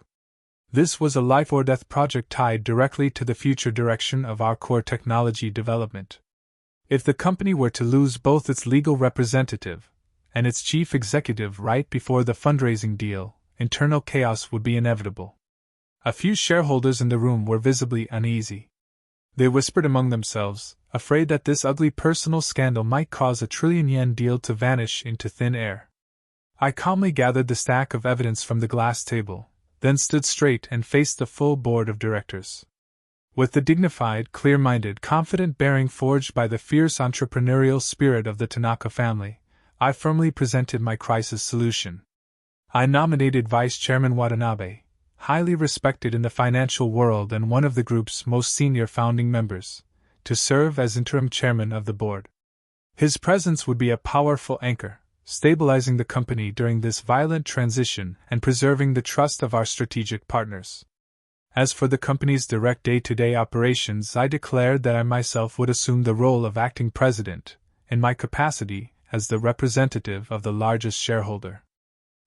This was a life-or-death project tied directly to the future direction of our core technology development. If the company were to lose both its legal representative and its chief executive right before the fundraising deal, internal chaos would be inevitable. A few shareholders in the room were visibly uneasy. They whispered among themselves, afraid that this ugly personal scandal might cause a trillion-yen deal to vanish into thin air. I calmly gathered the stack of evidence from the glass table, then stood straight and faced the full board of directors. With the dignified, clear-minded, confident bearing forged by the fierce entrepreneurial spirit of the Tanaka family, I firmly presented my crisis solution. I nominated Vice Chairman Watanabe, highly respected in the financial world and one of the group's most senior founding members, to serve as interim chairman of the board. His presence would be a powerful anchor, stabilizing the company during this violent transition and preserving the trust of our strategic partners. As for the company's direct day-to-day operations, I declared that I myself would assume the role of acting president, in my capacity as the representative of the largest shareholder.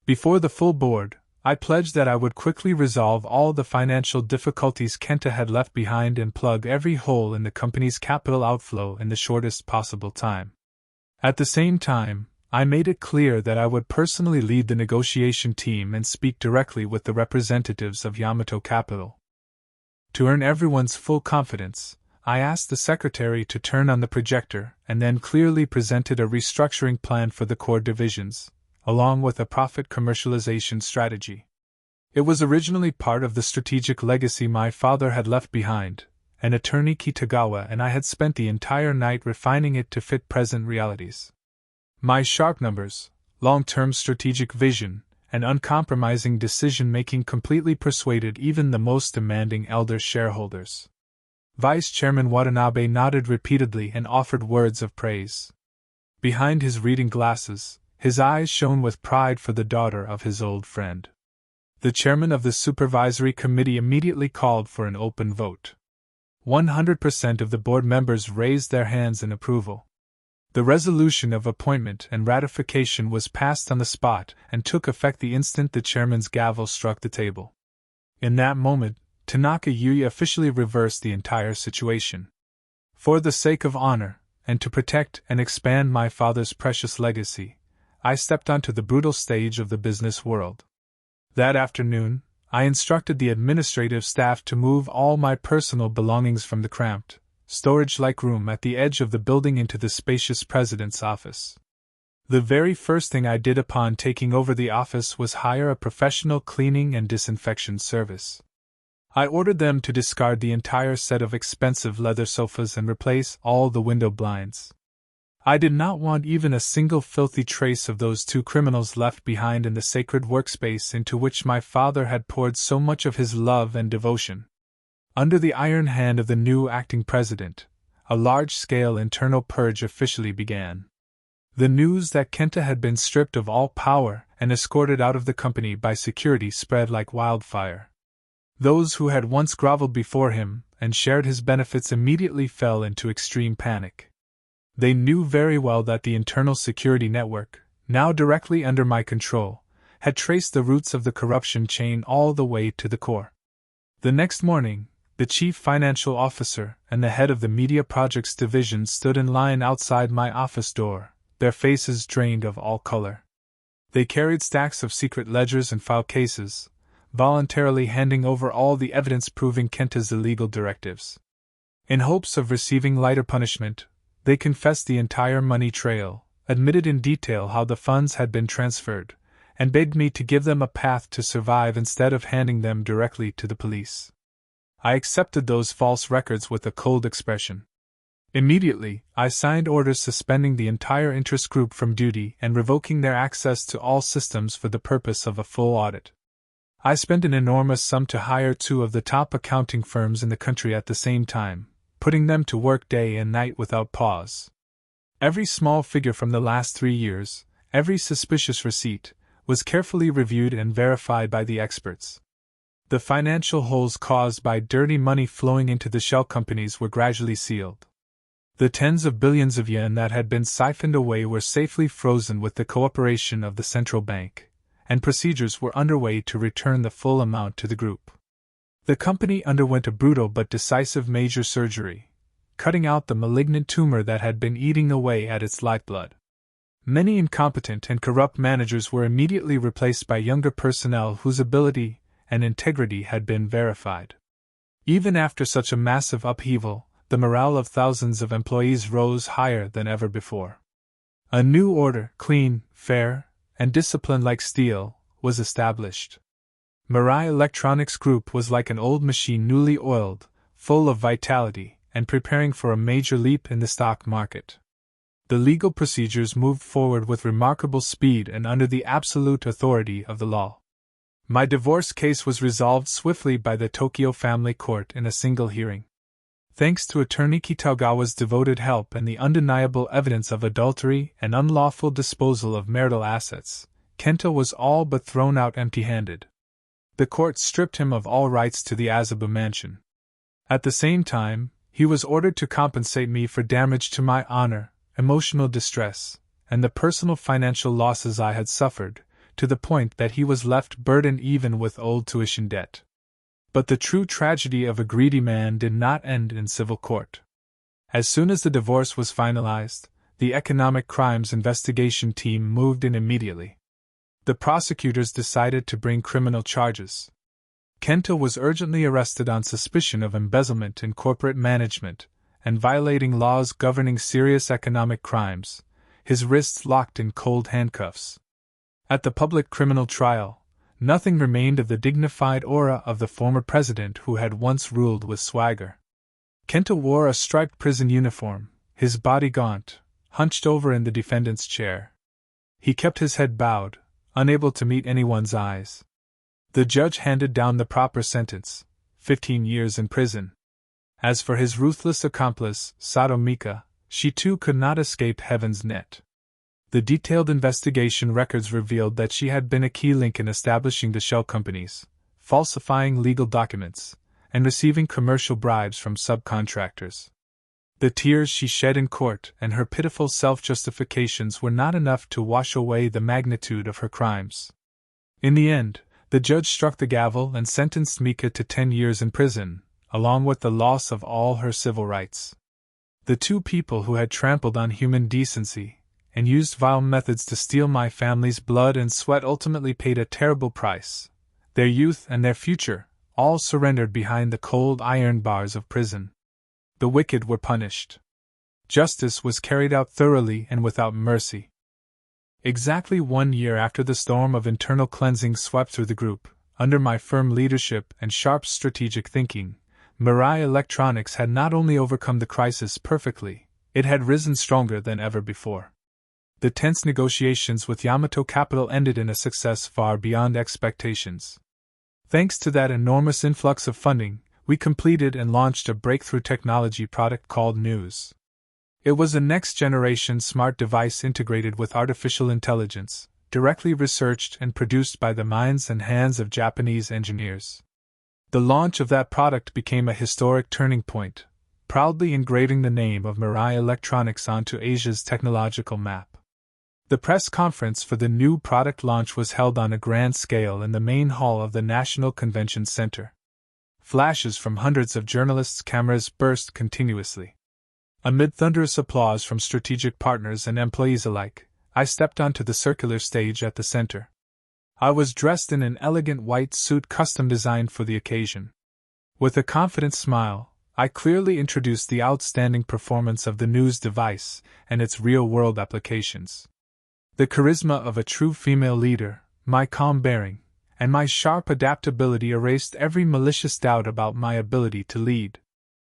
Before the full board, I pledged that I would quickly resolve all the financial difficulties Kenta had left behind and plug every hole in the company's capital outflow in the shortest possible time. At the same time, I made it clear that I would personally lead the negotiation team and speak directly with the representatives of Yamato Capital. To earn everyone's full confidence, I asked the secretary to turn on the projector and then clearly presented a restructuring plan for the core divisions, along with a profit commercialization strategy. It was originally part of the strategic legacy my father had left behind, and attorney Kitagawa and I had spent the entire night refining it to fit present realities. My sharp numbers, long-term strategic vision, and uncompromising decision-making completely persuaded even the most demanding elder shareholders. Vice Chairman Watanabe nodded repeatedly and offered words of praise. Behind his reading glasses, his eyes shone with pride for the daughter of his old friend. The chairman of the supervisory committee immediately called for an open vote. 100% of the board members raised their hands in approval. The resolution of appointment and ratification was passed on the spot and took effect the instant the chairman's gavel struck the table. In that moment, Tanaka Yui officially reversed the entire situation. For the sake of honor, and to protect and expand my father's precious legacy, I stepped onto the brutal stage of the business world. That afternoon, I instructed the administrative staff to move all my personal belongings from the cramped, storage-like room at the edge of the building into the spacious president's office. The very first thing I did upon taking over the office was hire a professional cleaning and disinfection service. I ordered them to discard the entire set of expensive leather sofas and replace all the window blinds. I did not want even a single filthy trace of those two criminals left behind in the sacred workspace into which my father had poured so much of his love and devotion. Under the iron hand of the new acting president, a large-scale internal purge officially began. The news that Kenta had been stripped of all power and escorted out of the company by security spread like wildfire. Those who had once groveled before him and shared his benefits immediately fell into extreme panic. They knew very well that the internal security network, now directly under my control, had traced the roots of the corruption chain all the way to the core. The next morning, the chief financial officer and the head of the media projects division stood in line outside my office door, their faces drained of all color. They carried stacks of secret ledgers and file cases, voluntarily handing over all the evidence proving Kenta's illegal directives. In hopes of receiving lighter punishment, they confessed the entire money trail, admitted in detail how the funds had been transferred, and begged me to give them a path to survive instead of handing them directly to the police. I accepted those false records with a cold expression. Immediately, I signed orders suspending the entire interest group from duty and revoking their access to all systems for the purpose of a full audit. I spent an enormous sum to hire 2 of the top accounting firms in the country at the same time, putting them to work day and night without pause. Every small figure from the last 3 years, every suspicious receipt, was carefully reviewed and verified by the experts. The financial holes caused by dirty money flowing into the shell companies were gradually sealed. The tens of billions of yen that had been siphoned away were safely frozen with the cooperation of the central bank, and procedures were underway to return the full amount to the group. The company underwent a brutal but decisive major surgery, cutting out the malignant tumor that had been eating away at its lifeblood. Many incompetent and corrupt managers were immediately replaced by younger personnel whose ability and integrity had been verified. Even after such a massive upheaval, the morale of thousands of employees rose higher than ever before. A new order, clean, fair, and disciplined like steel, was established. Mirai Electronics Group was like an old machine newly oiled, full of vitality, and preparing for a major leap in the stock market. The legal procedures moved forward with remarkable speed and under the absolute authority of the law. My divorce case was resolved swiftly by the Tokyo Family Court in a single hearing. Thanks to attorney Kitagawa's devoted help and the undeniable evidence of adultery and unlawful disposal of marital assets, Kenta was all but thrown out empty-handed. The court stripped him of all rights to the Azabu mansion. At the same time, he was ordered to compensate me for damage to my honor, emotional distress, and the personal financial losses I had suffered, to the point that he was left burdened even with old tuition debt. But the true tragedy of a greedy man did not end in civil court. As soon as the divorce was finalized, the economic crimes investigation team moved in immediately. The prosecutors decided to bring criminal charges. Kenta was urgently arrested on suspicion of embezzlement in corporate management and violating laws governing serious economic crimes, his wrists locked in cold handcuffs. At the public criminal trial, nothing remained of the dignified aura of the former president who had once ruled with swagger. Kenta wore a striped prison uniform, his body gaunt, hunched over in the defendant's chair. He kept his head bowed, unable to meet anyone's eyes. The judge handed down the proper sentence, 15 years in prison. As for his ruthless accomplice, Sato Mika, she too could not escape heaven's net. The detailed investigation records revealed that she had been a key link in establishing the shell companies, falsifying legal documents, and receiving commercial bribes from subcontractors. The tears she shed in court and her pitiful self-justifications were not enough to wash away the magnitude of her crimes. In the end, the judge struck the gavel and sentenced Mika to 10 years in prison, along with the loss of all her civil rights. The two people who had trampled on human decency and used vile methods to steal my family's blood and sweat ultimately paid a terrible price. Their youth and their future, all surrendered behind the cold iron bars of prison. The wicked were punished. Justice was carried out thoroughly and without mercy. Exactly 1 year after the storm of internal cleansing swept through the group, Under my firm leadership and sharp strategic thinking, Mirai Electronics had not only overcome the crisis perfectly, it had risen stronger than ever before. The tense negotiations with Yamato Capital ended in a success far beyond expectations. Thanks to that enormous influx of funding, we completed and launched a breakthrough technology product called News. It was a next-generation smart device integrated with artificial intelligence, directly researched and produced by the minds and hands of Japanese engineers. The launch of that product became a historic turning point, proudly engraving the name of Mirai Electronics onto Asia's technological map. The press conference for the new product launch was held on a grand scale in the main hall of the National Convention Center. Flashes from hundreds of journalists' cameras burst continuously. Amid thunderous applause from strategic partners and employees alike, I stepped onto the circular stage at the center. I was dressed in an elegant white suit custom designed for the occasion. With a confident smile, I clearly introduced the outstanding performance of the News device and its real-world applications. The charisma of a true female leader, my calm bearing, and my sharp adaptability erased every malicious doubt about my ability to lead.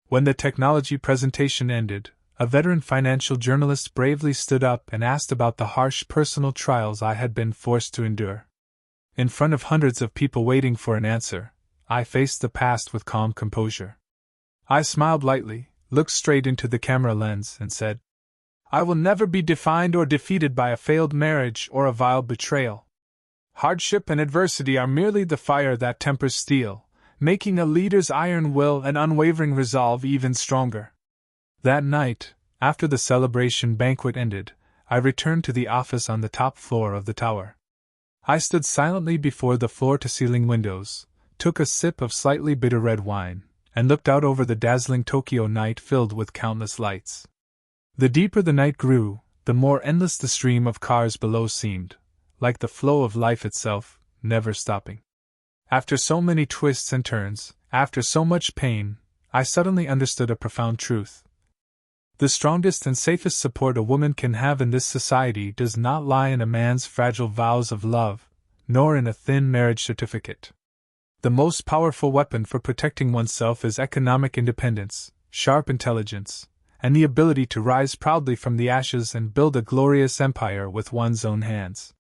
When the technology presentation ended, a veteran financial journalist bravely stood up and asked about the harsh personal trials I had been forced to endure. In front of hundreds of people waiting for an answer, I faced the past with calm composure. I smiled lightly, looked straight into the camera lens, and said, "I will never be defined or defeated by a failed marriage or a vile betrayal. Hardship and adversity are merely the fire that tempers steel, making a leader's iron will and unwavering resolve even stronger." That night, after the celebration banquet ended, I returned to the office on the top floor of the tower. I stood silently before the floor-to-ceiling windows, took a sip of slightly bitter red wine, and looked out over the dazzling Tokyo night filled with countless lights. The deeper the night grew, the more endless the stream of cars below seemed, like the flow of life itself, never stopping. After so many twists and turns, after so much pain, I suddenly understood a profound truth. The strongest and safest support a woman can have in this society does not lie in a man's fragile vows of love, nor in a thin marriage certificate. The most powerful weapon for protecting oneself is economic independence, sharp intelligence, and the ability to rise proudly from the ashes and build a glorious empire with one's own hands.